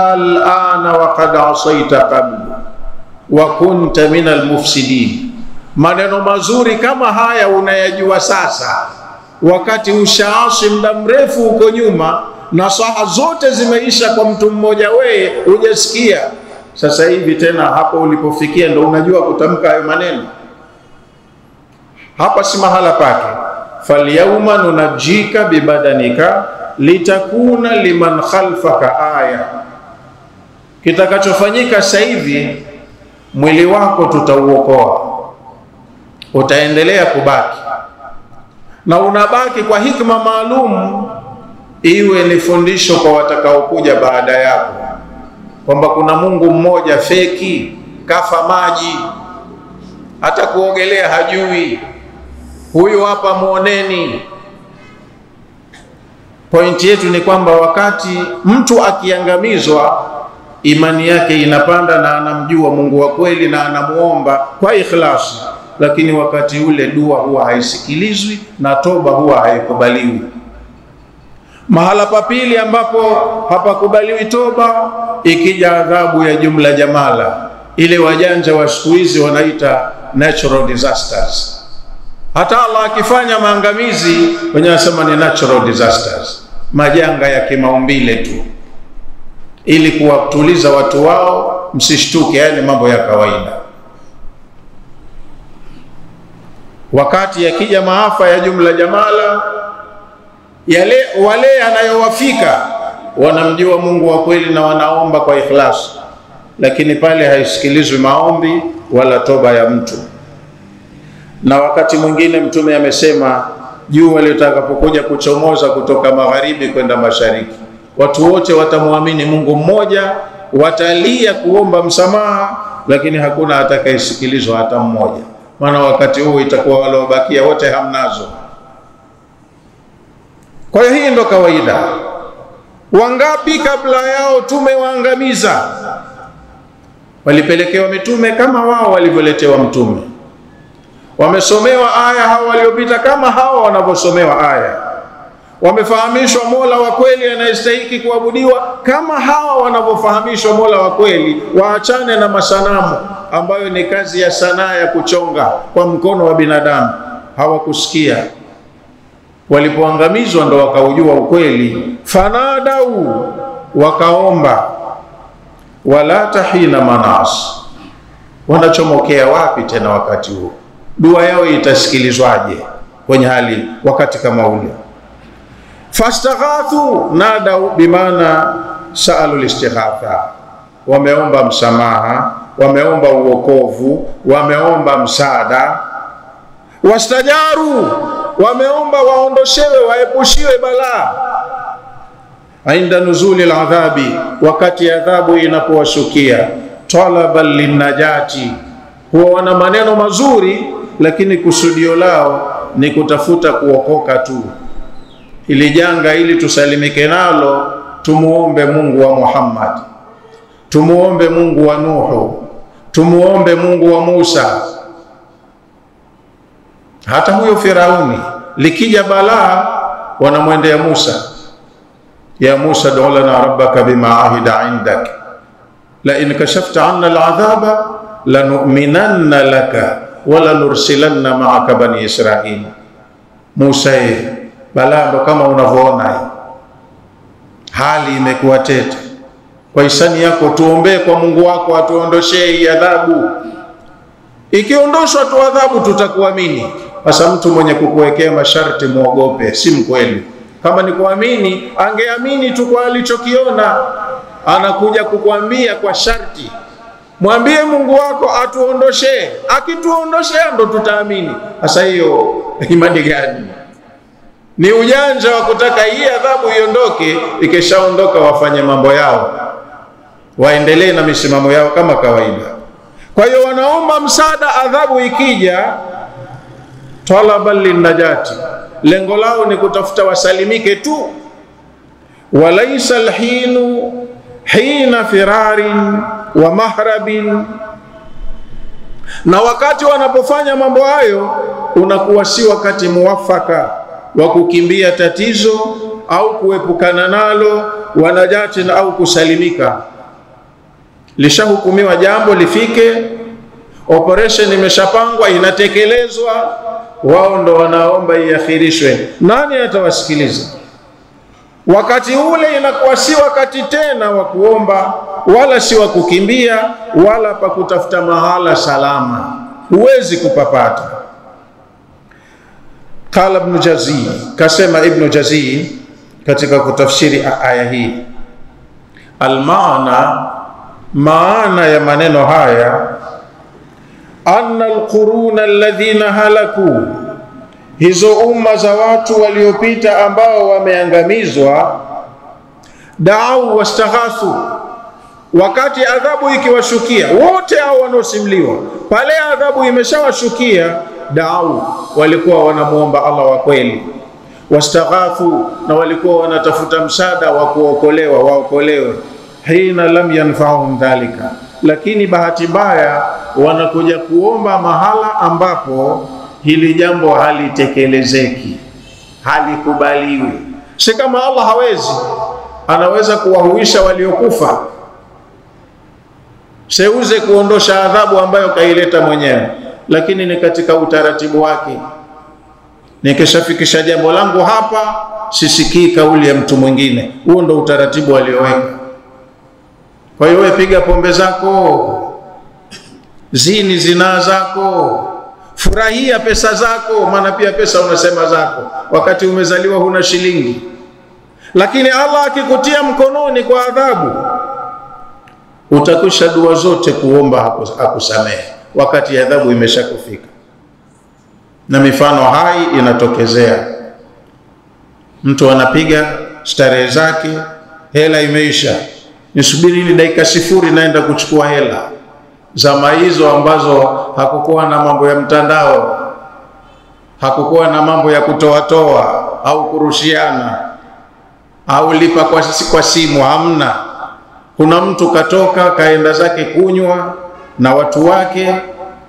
al'ana wa qad asaita qablu wa kunta minal mufsidin. Maneno mazuri kama haya unayajua sasa, wakati ushaasi muda mrefu huko nyuma, na saha zote zimeisha kwa mtu mmoja, wewe hujasikia. Sasa hivi tena hapo ulipofikia ndo unajua kutamka hayo maneno. Hapa si mahala pake. Falyawma nunajjika bibadanika litakuna liman khalfaka aya. Kitakachofanyika sasa hivi, mwili wako tutauokoa, utaendelea kubaki, na unabaki kwa hikma maalum, iwe ni fundisho kwa watakaokuja baada yako, kwamba kuna Mungu mmoja feki, kafa maji, hata kuogelea hajui. Huyu hapa muoneni. Pointi yetu ni kwamba wakati mtu akiangamizwa, imani yake inapanda na anamjua Mungu wa kweli na anamuomba kwa ikhlasi, lakini wakati ule dua huwa haisikilizwi na toba huwa haikubaliwi. Mahala pa pili ambapo hapakubaliwi toba, ikija adhabu ya jumla jamala, ile wajanja wa siku hizi wanaita natural disasters. Hata Allah akifanya maangamizi, wenyewe wanasema ni natural disasters, majanga ya kimaumbile tu, ili kuwatuliza watu wao msishtuke, yani mambo ya kawaida. Wakati yakija maafa ya jumla jamala, wale yanayowafika wanamjua Mungu wa kweli na wanaomba kwa ikhlasi, lakini pale haisikilizwi maombi wala toba ya mtu. Na wakati mwingine Mtume amesema, jua litakapokuja kuchomoza kutoka magharibi kwenda mashariki, watu wote watamwamini Mungu mmoja, watalia kuomba msamaha, lakini hakuna atakayesikilizwa hata mmoja. Maana wakati huo itakuwa wale wabakia wote hamnazo. Kwa hiyo hii ndo kawaida. Wangapi kabla yao tumewaangamiza? Walipelekewa mitume kama wao walivyoletewa mtume, wamesomewa aya hao waliopita kama hao wanavyosomewa aya, wamefahamishwa Mola wa kweli anayestahili kuabudiwa kama hawa wanavyofahamishwa Mola wa kweli. Waachane na masanamu ambayo ni kazi ya sanaa ya kuchonga kwa mkono wa binadamu. Hawakusikia. Walipoangamizwa ndo wakaujua ukweli. Fanadau, wakaomba. Wala tahina manas, wanachomokea wapi tena wakati huo? Dua yao itasikilizwaje kwenye hali wakati kama ule? Fastaghathu, nadau bimana saalu listighatha, wameomba msamaha, wameomba uokovu, wameomba msaada. Wastajaru, wameomba waondoshewe, waepushiwe balaa. Inda nuzuli aladhabi, wakati adhabu inapowashukia. Talaban linnajati, huwa wana maneno mazuri, lakini kusudio lao ni kutafuta kuokoka tu. Ili janga ili tusalimike nalo, tumuombe Mungu wa Muhammad, tumuombe Mungu wa Nuhu, tumuombe Mungu wa Musa. Hata huyo Firauni likija balaa wanamwendea Musa, ya Musa ad'u lana rabbaka bima ahida indak la in kashafta 'anna al'adhaba lanu'minanna laka wa lanursilanna ma'aka bani Israil. Musa, balaa ndo kama unavyoona, hali imekuwa tete. Kwa hisani yako tuombee kwa Mungu wako atuondoshee adhabu. Ikiondoshwa tu adhabu tutakuamini. Sasa mtu mwenye kukuwekea masharti muogope, si mkweli. Kama ni kuamini, angeamini tu kwa alichokiona. Anakuja kukuambia kwa sharti. Mwambie Mungu wako atuondoshee. Akituondoshea ndo tutaamini. Sasa hiyo imani gani? Ni ujanja wa kutaka hii adhabu iondoke, ikishaondoka wafanye mambo yao, waendelee na misimamo yao kama kawaida. Kwa hiyo wanaomba msaada adhabu ikija, talaban linajati, lengo lao ni kutafuta wasalimike tu. Walaysa alhinu hina firarin wa mahrabin, na wakati wanapofanya mambo hayo unakuwa si wakati muwafaka wa kukimbia tatizo au kuepukana nalo, wanajati au kusalimika. Lishahukumiwa jambo lifike, operation imeshapangwa, inatekelezwa, wao ndo wanaomba iakhirishwe. Nani atawasikiliza? Wakati ule inakuwa si wakati tena wa kuomba, wala si wa kukimbia, wala pa kutafuta mahala salama. Huwezi kupapata. Qala Ibn Jazii, kasema Ibn Jazii katika kutafsiri aya hii, maana ya maneno haya, anna alquruna alladhina halaku, hizo umma za watu waliopita ambao wameangamizwa, da'u wastaghathu, wakati adhabu ikiwashukia wote hao wanaosimliwa, pale adhabu imeshawashukia, da'u, walikuwa wanamuomba Allah wa kweli, wastaghathu, na walikuwa wanatafuta msaada wa kuokolewa, waokolewe. Hina lam yanfa'uhum dhalika, lakini bahati mbaya wanakuja kuomba mahala ambapo hili jambo halitekelezeki, halikubaliwi. Si kama Allah hawezi, anaweza kuwahuisha waliokufa, seuze kuondosha adhabu ambayo kaileta mwenyewe, lakini ni katika utaratibu wake. Nikishafikisha jambo langu hapa, sisikii kauli ya mtu mwingine. Huo ndo utaratibu alioweka. Kwa hiyo wewe piga pombe zako, zini zinaa zako, furahia pesa zako, maana pia pesa unasema zako, wakati umezaliwa huna shilingi. Lakini Allah akikutia mkononi kwa adhabu, utakusha dua zote kuomba akusamehe wakati adhabu imeshakufika. Na mifano hai inatokezea. Mtu anapiga starehe zake, hela imeisha, nisubiri ni dakika 0 naenda kuchukua hela. Zama hizo ambazo hakukuwa na mambo ya mtandao, hakukuwa na mambo ya kutoa au kurushiana au lipa kwa simu, hamna. Kuna mtu katoka kaenda zake kunywa na watu wake,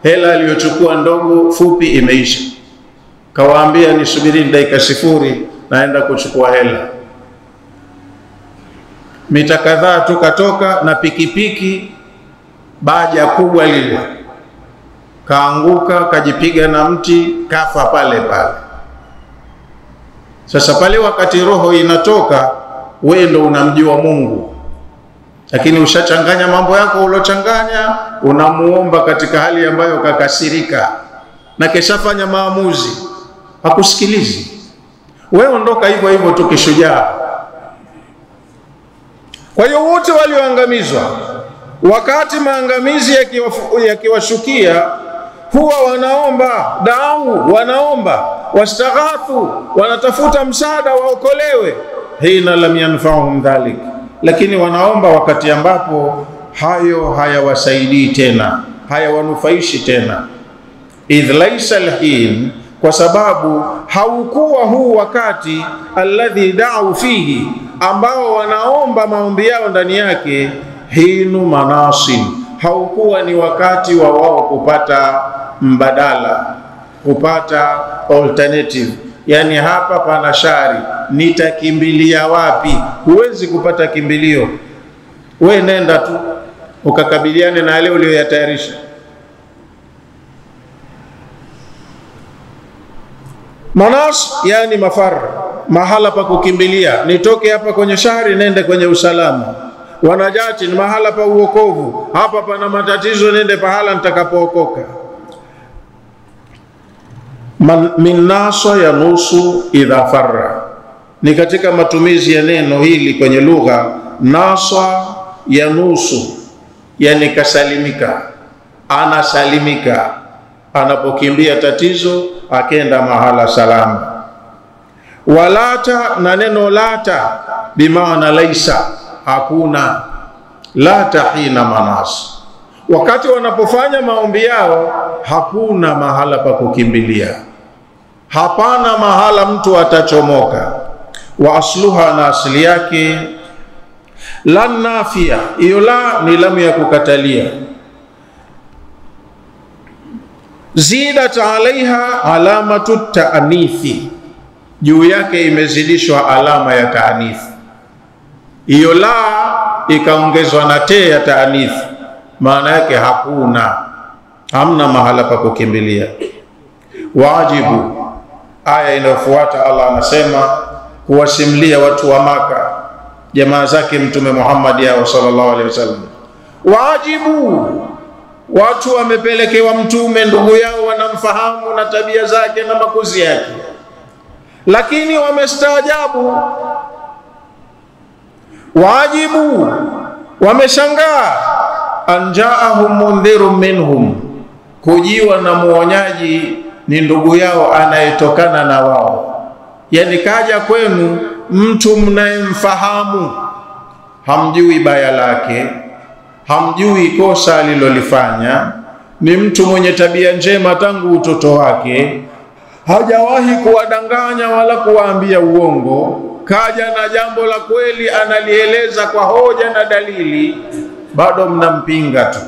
hela aliyochukua ndogo fupi imeisha, kawaambia nisubiri dakika 0 naenda kuchukua hela. Mita kadhaa tu katoka na pikipiki, baja kubwa lile, kaanguka, kajipiga na mti, kafa pale pale. Sasa pale wakati roho inatoka, wewe ndo unamjua Mungu, lakini ushachanganya mambo yako ulochanganya, unamuomba katika hali ambayo kakasirika na keshafanya maamuzi, hakusikilizi. Wewe ondoka hivyo hivyo tu kishujaa. Kwa hiyo wote walioangamizwa, wakati maangamizi yakiwashukia, huwa wanaomba da'u, wanaomba wastaghathu, wanatafuta msaada waokolewe. Hina lam yanfa'uhum dhalik, lakini wanaomba wakati ambapo hayo hayawasaidii tena, hayawanufaishi tena. Idh laysa alhin, kwa sababu haukuwa huu wakati alladhi da'u fihi, ambao wanaomba maombi yao ndani yake, hinu manasin, haukuwa ni wakati wa wao kupata mbadala, kupata alternative, yani hapa pana shari, nitakimbilia wapi? Huwezi kupata kimbilio. We nenda tu ukakabiliane na yale uliyoyatayarisha. Manas yani mafar, mahala pa kukimbilia. Nitoke hapa kwenye shari nende kwenye usalama. Wanajati ni mahala pa uokovu, hapa pana matatizo nende pahala nitakapookoka. Min nasa yanusu idha farra, ni katika matumizi ya neno hili kwenye lugha. Nasa yanusu yani kasalimika, anasalimika anapokimbia tatizo akenda mahala salama. Walata na neno lata bimaana laisa, hakuna. Lata hina manas, wakati wanapofanya maombi yao hakuna mahala pa kukimbilia, hapana mahala mtu atachomoka. Wa asluha, na asili yake lan nafia, hiyo la ni lamu ya kukatalia. Zidat alaiha alamatu taanithi, juu yake imezidishwa alama ya taanithi. Hiyo la ikaongezwa na te ya taanithi, maana yake hakuna, hamna mahala pa kukimbilia. Wajibu, aya inayofuata Allah anasema kuwasimlia watu wa Maka, jamaa zake Mtume Muhammad yao sallallahu alaihi wasallam. Wajibu, watu wamepelekewa mtume, ndugu yao wanamfahamu na tabia zake na makuzi yake, lakini wamestaajabu. Wajibu, wameshangaa. Anjaahum mundhirun minhum, kujiwa na muonyaji ni ndugu yao anayetokana na wao. Yani kaja kwenu mtu mnayemfahamu, hamjui baya lake, hamjui kosa alilolifanya, ni mtu mwenye tabia njema tangu utoto wake, hajawahi kuwadanganya wala kuwaambia uongo, kaja na jambo la kweli analieleza kwa hoja na dalili, bado mnampinga tu.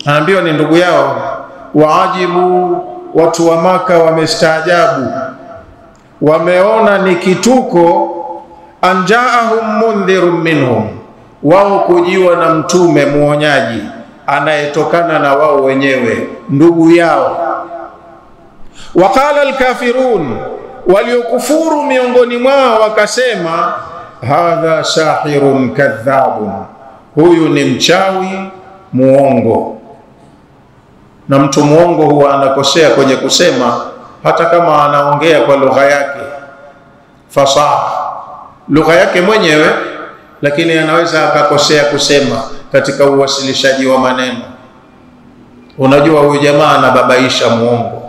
Anaambiwa ni ndugu yao. Waajibu, watu wa Maka wamestaajabu, wameona ni kituko. Anjaahum mundhirun minhum, wao kujiwa na mtume muonyaji anayetokana na wao wenyewe, ndugu yao. Waqala alkafirun, waliokufuru miongoni mwao wakasema, hadha sahirun kadhabun, huyu ni mchawi muongo. Na mtu muongo huwa anakosea kwenye kusema, hata kama anaongea kwa lugha yake fasaha, lugha yake mwenyewe, lakini anaweza akakosea kusema katika uwasilishaji wa maneno. Unajua huyu jamaa anababaisha muongo,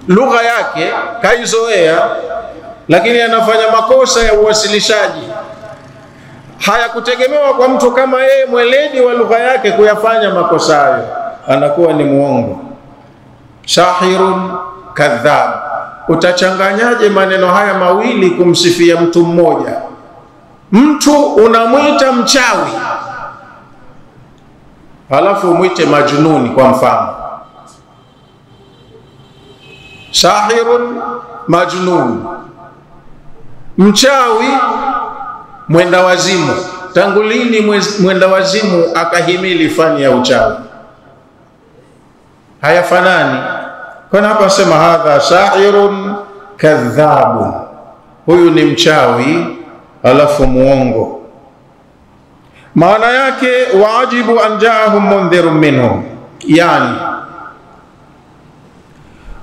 lugha yake kaizoea, lakini anafanya makosa ya uwasilishaji. Hayakutegemewa kwa mtu kama yeye mweledi wa lugha yake kuyafanya makosa hayo, anakuwa ni muongo. Sahirun kadhab, utachanganyaje maneno haya mawili kumsifia mtu mmoja? Mtu unamwita mchawi, halafu umwite majnuni kwa mfano. Sahirun majnun, mchawi mwenda wazimu. Tangu lini mwenda wazimu akahimili fani ya uchawi? Hayafanani. Kwa hapa sema hadha sahirun kadhabun, huyu ni mchawi alafu muongo. Maana yake waajibu anjaahum mundhirun minhum, yani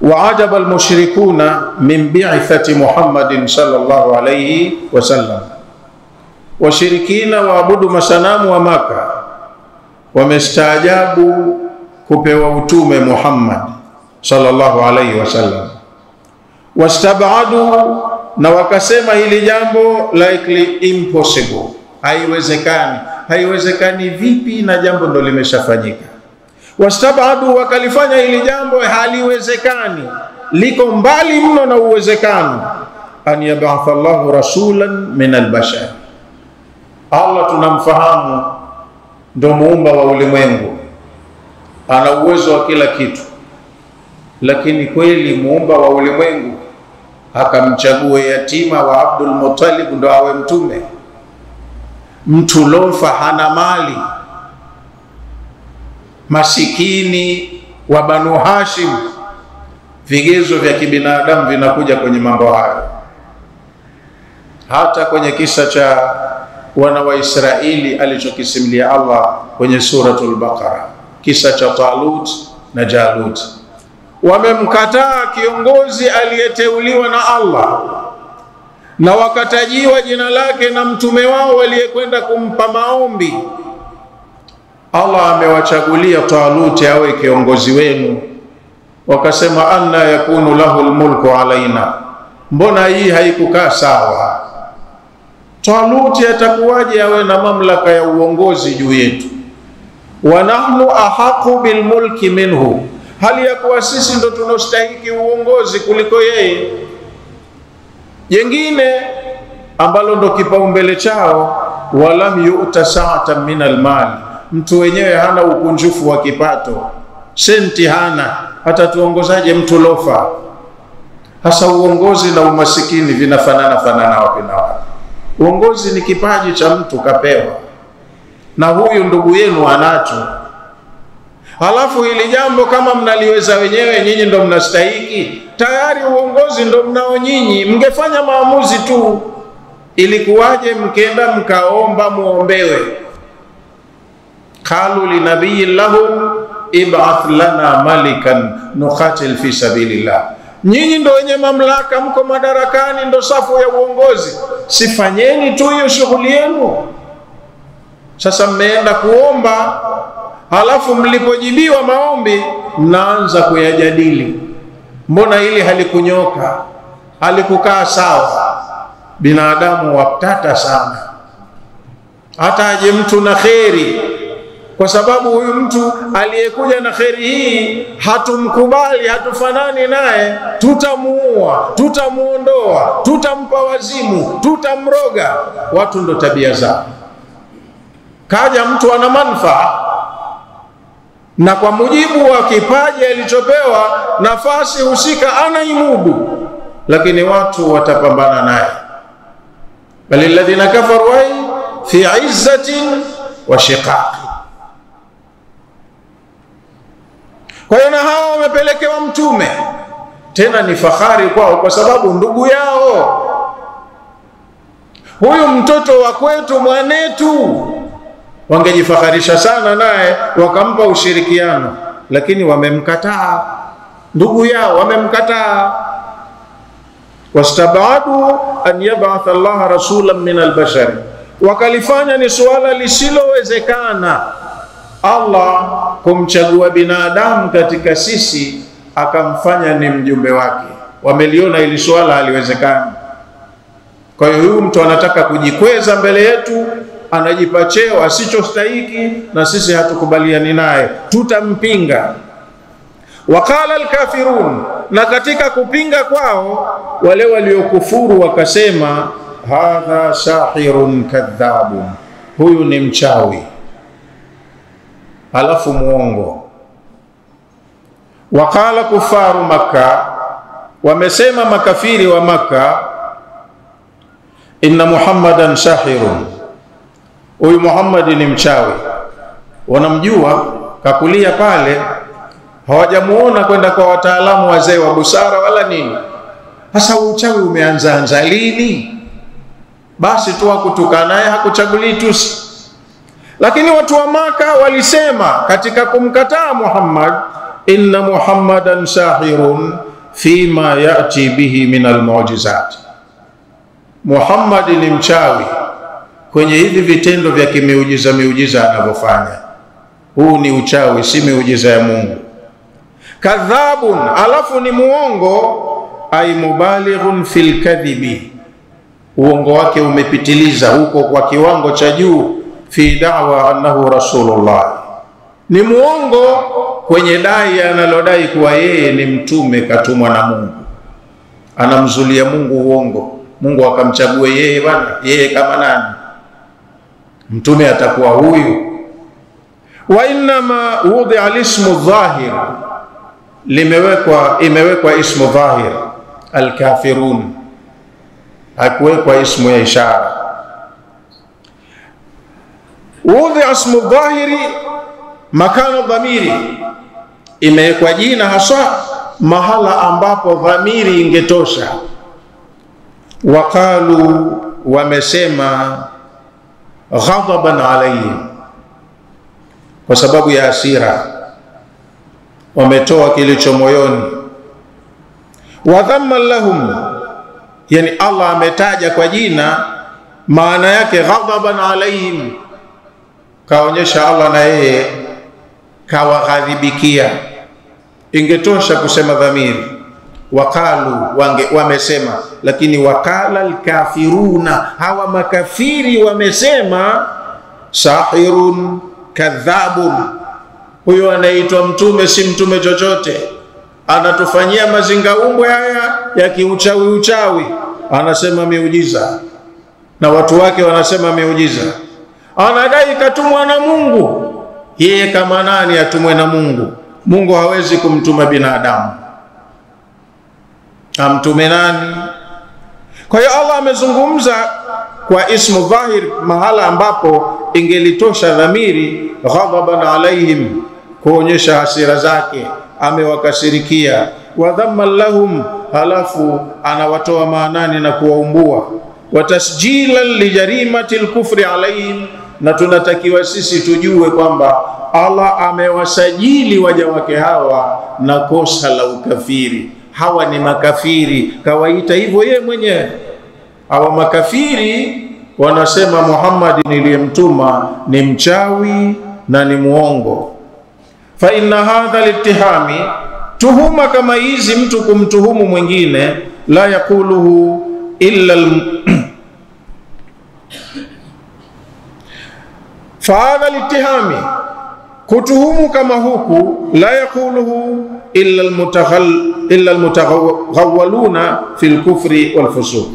waajab almushrikuna min bi'thati Muhammadin sallallahu alayhi wasallam, washirikina waabudu masanamu wa Maka wamestaajabu kupewa utume Muhammad sallallahu alayhi wasallam. Wastabadu, na wakasema hili jambo likely impossible, haiwezekani. Haiwezekani vipi na jambo ndo limeshafanyika? Wastabadu, wakalifanya hili jambo haliwezekani, liko mbali mno na uwezekano. An yab'atha Allahu rasulan min albashar, Allah tunamfahamu ndo muumba wa ulimwengu, ana uwezo wa kila kitu. lakini kweli muumba wa ulimwengu akamchagua yatima wa Abdul Muttalib ndo awe mtume? Mtu lofa, hana mali, masikini wa Banu Hashim. Vigezo vya kibinadamu vinakuja kwenye mambo hayo. Hata kwenye kisa cha wana wa Israeli alichokisimulia Allah kwenye suratul Baqara, kisa cha Talut na Jalut. Wamemkataa kiongozi aliyeteuliwa na Allah, na wakatajiwa jina lake na mtume wao aliyekwenda kumpa maombi. Allah amewachagulia Talut awe kiongozi wenu. Wakasema, anna yakunu lahu almulku alaina, mbona hii haikukaa sawa? Talut atakuwaje awe na mamlaka ya uongozi juu yetu? Wa nahnu ahaqu bilmulki minhu, hali ya kuwa sisi ndo tunastahili uongozi kuliko yeye. Jengine ambalo ndo kipaumbele chao, walam yu'ta sa'atan min almal, mtu wenyewe hana ukunjufu wa kipato, senti hana, hata tuongozaje mtu lofa? Hasa uongozi na umasikini vinafanana wapi na wapi? Uongozi ni kipaji cha mtu kapewa, na huyu ndugu yenu anacho. Halafu hili jambo kama mnaliweza wenyewe, nyinyi ndo mnastahili, tayari uongozi ndo mnao nyinyi, mngefanya maamuzi tu. Ilikuwaje mkenda mkaomba muombewe? Qalu li nabiyyin lahum ib'ath lana malikan nuqatil fi sabilillah. Nyinyi ndo wenye mamlaka, mko madarakani, ndo safu ya uongozi, sifanyeni tu hiyo shughuli yenu. Sasa mmeenda kuomba, halafu mlipojibiwa maombi mnaanza kuyajadili, mbona hili halikunyoka, halikukaa sawa. Binadamu watata sana. Hata aje mtu na kheri, kwa sababu huyu mtu aliyekuja na kheri hii hatumkubali, hatufanani naye, tutamuua, tutamuondoa, tutampa wazimu, tutamroga. Watu ndo tabia zao. Kaja mtu ana manufaa, na kwa mujibu wa kipaji alichopewa, nafasi husika anaimudu, lakini watu watapambana naye. Bali alladhina kafaru fi izzatin wa shiqaq. Kwa hiyo na hao wamepelekewa mtume, tena ni fahari kwao kwa sababu ndugu yao, huyu mtoto wa kwetu, mwanetu, wangejifaharisha sana naye wakampa ushirikiano, lakini wamemkataa ndugu yao, wamemkataa. Wastabadu an yab'ath Allah rasulan min albashar, wakalifanya ni suala lisilowezekana Allah kumchagua binadamu katika sisi akamfanya ni mjumbe wake. Wameliona ili swala haliwezekani. Kwa hiyo huyu mtu anataka kujikweza mbele yetu, anajipa cheo asichostahiki, na sisi hatukubaliani naye, tutampinga. Waqala alkafirun, na katika kupinga kwao wale waliokufuru wakasema, hadha sahirun kadhabun, huyu ni mchawi alafu muongo. Waqala kufaru Makkah, wamesema makafiri wa Makkah, inna Muhammadan sahirun, huyu Muhammad ni mchawi. Wanamjua, kakulia pale, hawajamuona kwenda kwa wataalamu wazee wa busara wala nini. Sasa uchawi umeanza lini? Basi tu hakutukana naye, hakuchagulii tusi. Lakini watu wa Maka walisema katika kumkataa Muhammad, inna Muhammadan sahirun fima yati bihi min almu'jizat, Muhammad ni mchawi kwenye hivi vitendo vya kimiujiza anavyofanya. Huu ni uchawi, si miujiza ya Mungu. Kadhabun, alafu ni muongo, ay mubalighun fil kadhibi, uongo wake umepitiliza huko kwa kiwango cha juu. Fi da'wa annahu rasulullah, ni muongo kwenye dai analodai kuwa yeye ni mtume katumwa na Mungu. Anamzulia Mungu uongo, Mungu akamchagua yeye. Bwana, yeye kama nani? Mtume atakuwa huyu? Wa innama wudi'a al-ismu dhahir imewekwa ismu dhahir al-kafirun, hakuwekwa ismu ya ishara. Wudhi ismu dhahiri makana dhamiri, imewekwa jina haswa mahala ambapo dhamiri ingetosha. Waqalu, wamesema, ghadaban alayhim, kwa sababu ya hasira, wametoa kilicho moyoni. Wa dhamma lahum, yani Allah ametaja kwa jina, maana yake ghadaban alayhim, kaonyesha Allah na yeye kawaghadhibikia. Ingetosha kusema dhamiri waqalu, wamesema, lakini wakala alkafiruna, hawa makafiri wamesema, sahirun kadhabun, huyo anaitwa mtume si mtume chochote, anatufanyia mazingaumbwe haya ya kiuchawi, anasema miujiza, na watu wake wanasema miujiza, anadai katumwa na Mungu. Yeye kama nani atumwe na Mungu? Mungu hawezi kumtuma binadamu, amtume nani? Kwa hiyo Allah amezungumza kwa ismu dhahir mahala ambapo ingelitosha dhamiri ghadaban alaihim, kuonyesha hasira zake, amewakasirikia. Wa dhamma lahum, halafu anawatoa maanani na kuwaumbua. Wa tasjilan li jarimati al-kufri alaihim, na tunatakiwa sisi tujue kwamba Allah amewasajili waja wake hawa na kosa la ukafiri. Hawa ni makafiri, kawaita hivyo yeye mwenyewe. Hawa makafiri wanasema Muhammad niliyemtuma ni mchawi na ni muongo. Fa inna hadha litihami, tuhuma kama hizi, mtu kumtuhumu mwingine, la yakuluhu illa fa hadha litihami, kutuhumu kama huku, la yakuluhu illa almutaghawwaluna fil kufri wal fusuq,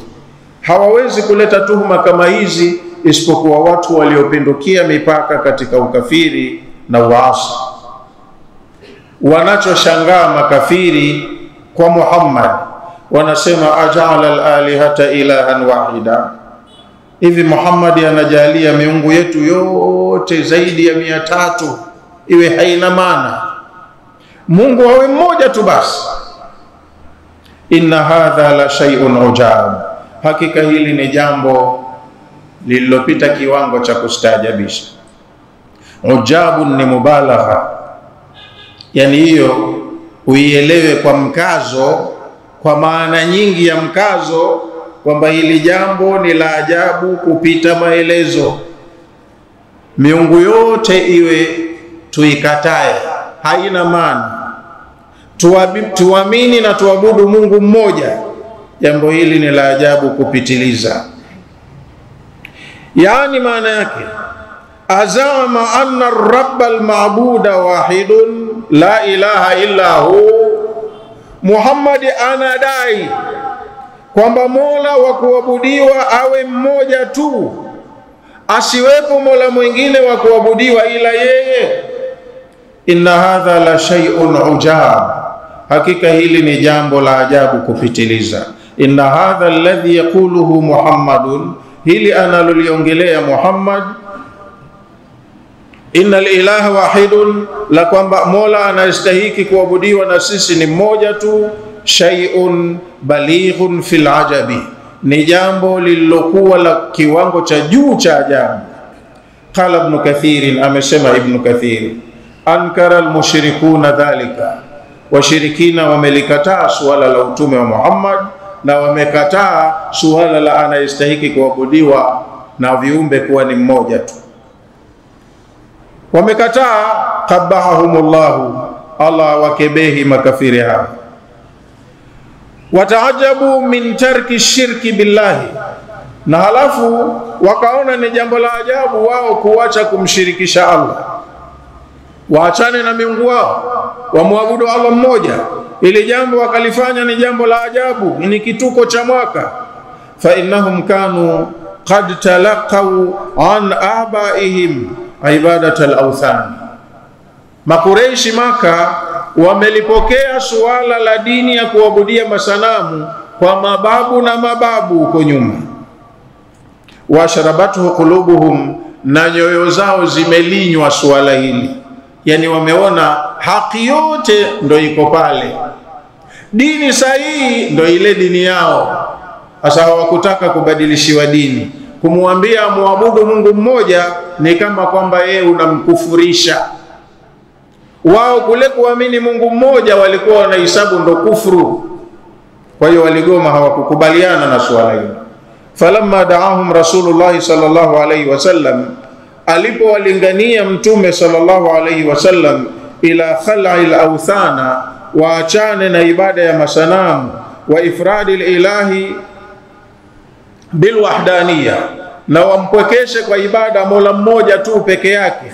hawawezi kuleta tuhuma kama hizi isipokuwa watu waliopindukia mipaka katika ukafiri na uasi. Wanachoshangaa makafiri kwa Muhammad, wanasema aja'ala al-alihata ilahan wahida, hivi Muhammad anajalia miungu yetu yote zaidi ya 300 iwe haina maana, Mungu awe mmoja tu basi? Inna hadha la shay'un ujab, hakika hili ni jambo lililopita kiwango cha kustaajabisha. Ujabun ni mubalagha, yani hiyo uielewe kwa mkazo, kwa maana nyingi ya mkazo, kwamba hili jambo ni la ajabu kupita maelezo. Miungu yote iwe tuikatae, haina maana. Tuamini na tuabudu Mungu mmoja, jambo hili ni la ajabu kupitiliza. Yani maana yake, azama anna ar-rabb al-ma'buda wahidun la ilaha illa hu, Muhammad anadai kwamba Mola wa kuabudiwa awe mmoja tu, asiwepo Mola mwingine wa kuabudiwa ila yeye. Inna hadha la shay'un ujab, hakika hili ni jambo la ajabu kupitiliza. Inna hadha alladhi yaquluhu Muhammadun, hili analoliongelea Muhammad, innal ilaha wahidun, la kwamba Mola anastahiki kuabudiwa na sisi ni mmoja tu, shay'un balighun fil ajabi, ni jambo lililokuwa la kiwango cha juu cha ajabu. Qala Ibn Kathir, amesema Ibn Kathir, ankara almushrikuna dhalika, washirikina wamelikataa suala la utume wa Muhammad, na wamekataa suala la anayestahiki kuabudiwa na viumbe kuwa ni mmoja tu. Wamekataa, qabahahumullahu, Allah wakebehi makafiri hao. Wataajabu min tarki shirki billahi, na halafu wakaona ni jambo la ajabu wao kuacha kumshirikisha Allah, waachane na miungu wao, wamwabudu Allah mmoja. Ili jambo wakalifanya ni jambo la ajabu, ni kituko cha mwaka. Fa innahum kanu qad talaqaw an abaihim ibadat al-awthan, Makureishi Maka wamelipokea suala la dini ya kuabudia masanamu kwa mababu na mababu huko nyuma. Washarabatuhu qulubuhum, na nyoyo zao zimelinywa suala hili, yani wameona haki yote ndo iko pale, dini sahihi ndo ile dini yao. Sasa hawakutaka kubadilishiwa dini. Kumwambia muabudu Mungu mmoja ni kama kwamba yeye unamkufurisha. Wao kule kuamini Mungu mmoja walikuwa wanahesabu ndo kufuru, kwa hiyo waligoma, hawakukubaliana na suala hilo. Falamma da'ahum Rasulullah sallallahu alayhi wasallam, alipowalingania Mtume sallallahu alayhi wasallam ila khal'il awthana, waachane na ibada ya masanamu, wa ifradil ilahi bil wahdaniyya, na wampwekeshe kwa ibada Mola mmoja tu peke yake.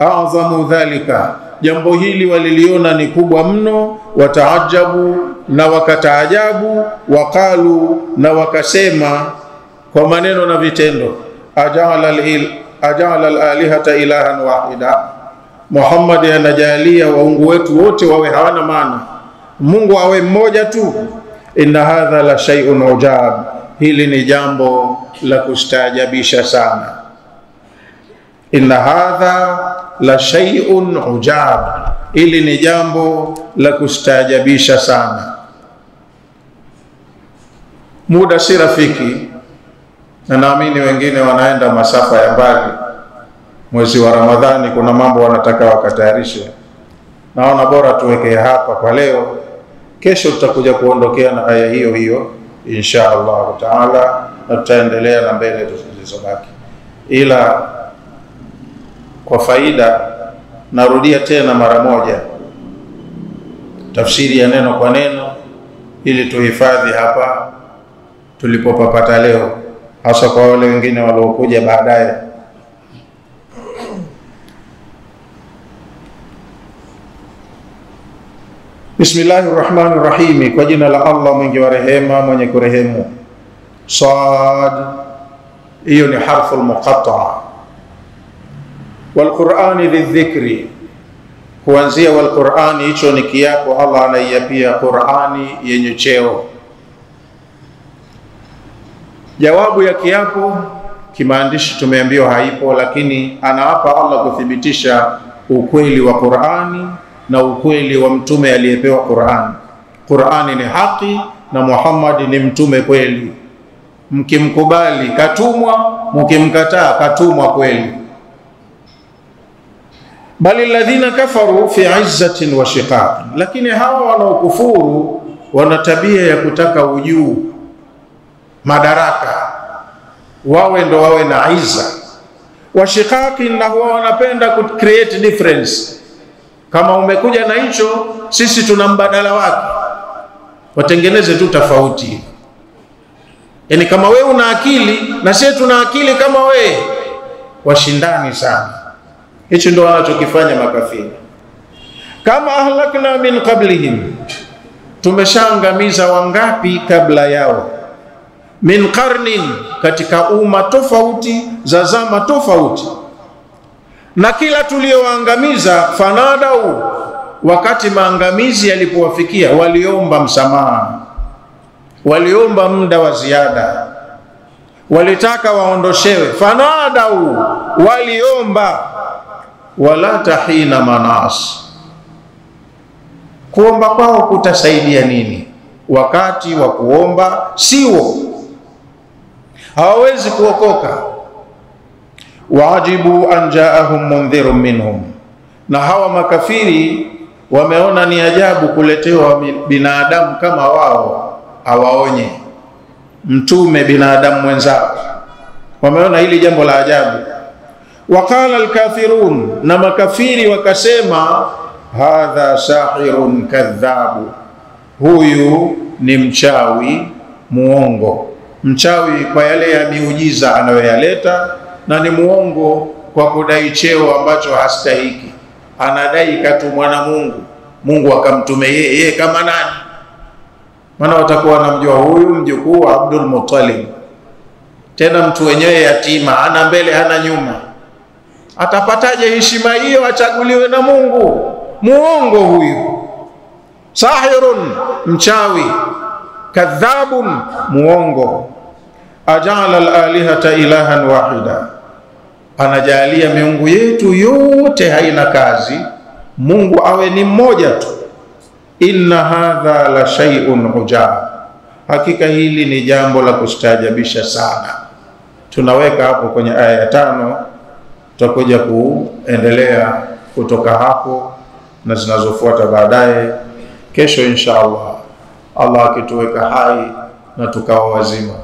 A'zamu dhalika, jambo hili waliliona ni kubwa mno. Wataajabu, na wakataajabu. Waqalu, na wakasema kwa maneno na vitendo, aja'ala al-alihata ilahan wahida, Muhammad anajalia waungu wetu wote wawe hawana maana, Mungu awe mmoja tu. Inna hadha la shay'un ujab, hili ni jambo la kustaajabisha sana. Inna hadha la shay'un ujab, hili ni jambo la kustaajabisha sana. Muda si rafiki, na naamini wengine wanaenda masafa ya mbali. Mwezi wa Ramadhani kuna mambo wanataka wakatayarishe, naona bora tuweke hapa kwa leo. Kesho tutakuja kuondokea na aya hiyo hiyo insha Allah taala, na tutaendelea na mbele tulizobaki. Ila kwa faida, narudia tena mara moja tafsiri ya neno kwa neno, ili tuhifadhi hapa tulipopapata leo, hasa kwa wale wengine waliokuja baadaye. Bismillahirrahmanirrahim, kwa jina la Allah mwingi wa rehema mwenye kurehemu. Sad, hiyo ni harfu al-muqatta'a. Wal Qur'ani lidhikri, kuanzia wal Qur'ani, hicho ni kiapo Allah anaiapia Qur'ani yenye cheo. Jawabu ya kiapo kimaandishi tumeambiwa haipo, lakini anaapa Allah kuthibitisha ukweli wa Qur'ani na ukweli wa mtume aliyepewa Qur'ani. Qur'ani ni haki na Muhammad ni mtume kweli. Mkimkubali katumwa, mkimkataa katumwa kweli. Bali alladhina kafaru fi izzatin wa shiqaq, lakini hawa wanaokufuru wana tabia ya kutaka ujuu, madaraka, wawe ndo wawe na izza. Wa shiqaq, na huwa wanapenda ku create difference. Kama umekuja na hicho, sisi tuna mbadala wake, watengeneze tu tofauti. Yani kama wewe una akili na sisi tuna akili kama wewe, washindani sana. Hicho ndio wanachokifanya makafiri. Kama ahlakna min qablihim, tumeshaangamiza wangapi kabla yao. Min qarnin, katika umma tofauti za zama tofauti. Na kila tuliowaangamiza, fanadau, wakati maangamizi yalipowafikia, waliomba msamaha, waliomba muda wa ziada, walitaka waondoshewe. Fanadau, waliomba. Wala tahina manas, kuomba kwao kutasaidia nini wakati wa kuomba siwo, hawawezi kuokoka. Wajibu an jaahum mundhirun minhum, na hawa makafiri wameona ni ajabu kuletewa binadamu kama wao awaonye, mtume binadamu mwenzao. Wameona hili jambo la ajabu. Waqala alkafirun, na makafiri wakasema, hadha sahirun kadhabu, huyu ni mchawi muongo. Mchawi kwa yale ya miujiza anayoyaleta, na ni muongo kwa kudai cheo ambacho hastahiki. Anadai katumwa na Mungu, Mungu akamtume yeye kama nani? Maana watakuwa wanamjua huyu mjukuu wa Abdul Muttalib, tena mtu wenyewe yatima, hana mbele hana nyuma. Atapataje heshima hiyo achaguliwe na Mungu? Muongo huyu. Sahirun, mchawi. Kadhabun, muongo. Ajala al-alihata ilahan wahida, anajalia miungu yetu yote haina kazi, Mungu awe ni mmoja tu. Inna hadha la shay'un ujab, hakika hili ni jambo la kustaajabisha sana. Tunaweka hapo kwenye aya ya 5, tutakuja kuendelea kutoka hapo na zinazofuata baadaye kesho insha Allah, Allah akituweka hai na tukawa wazima.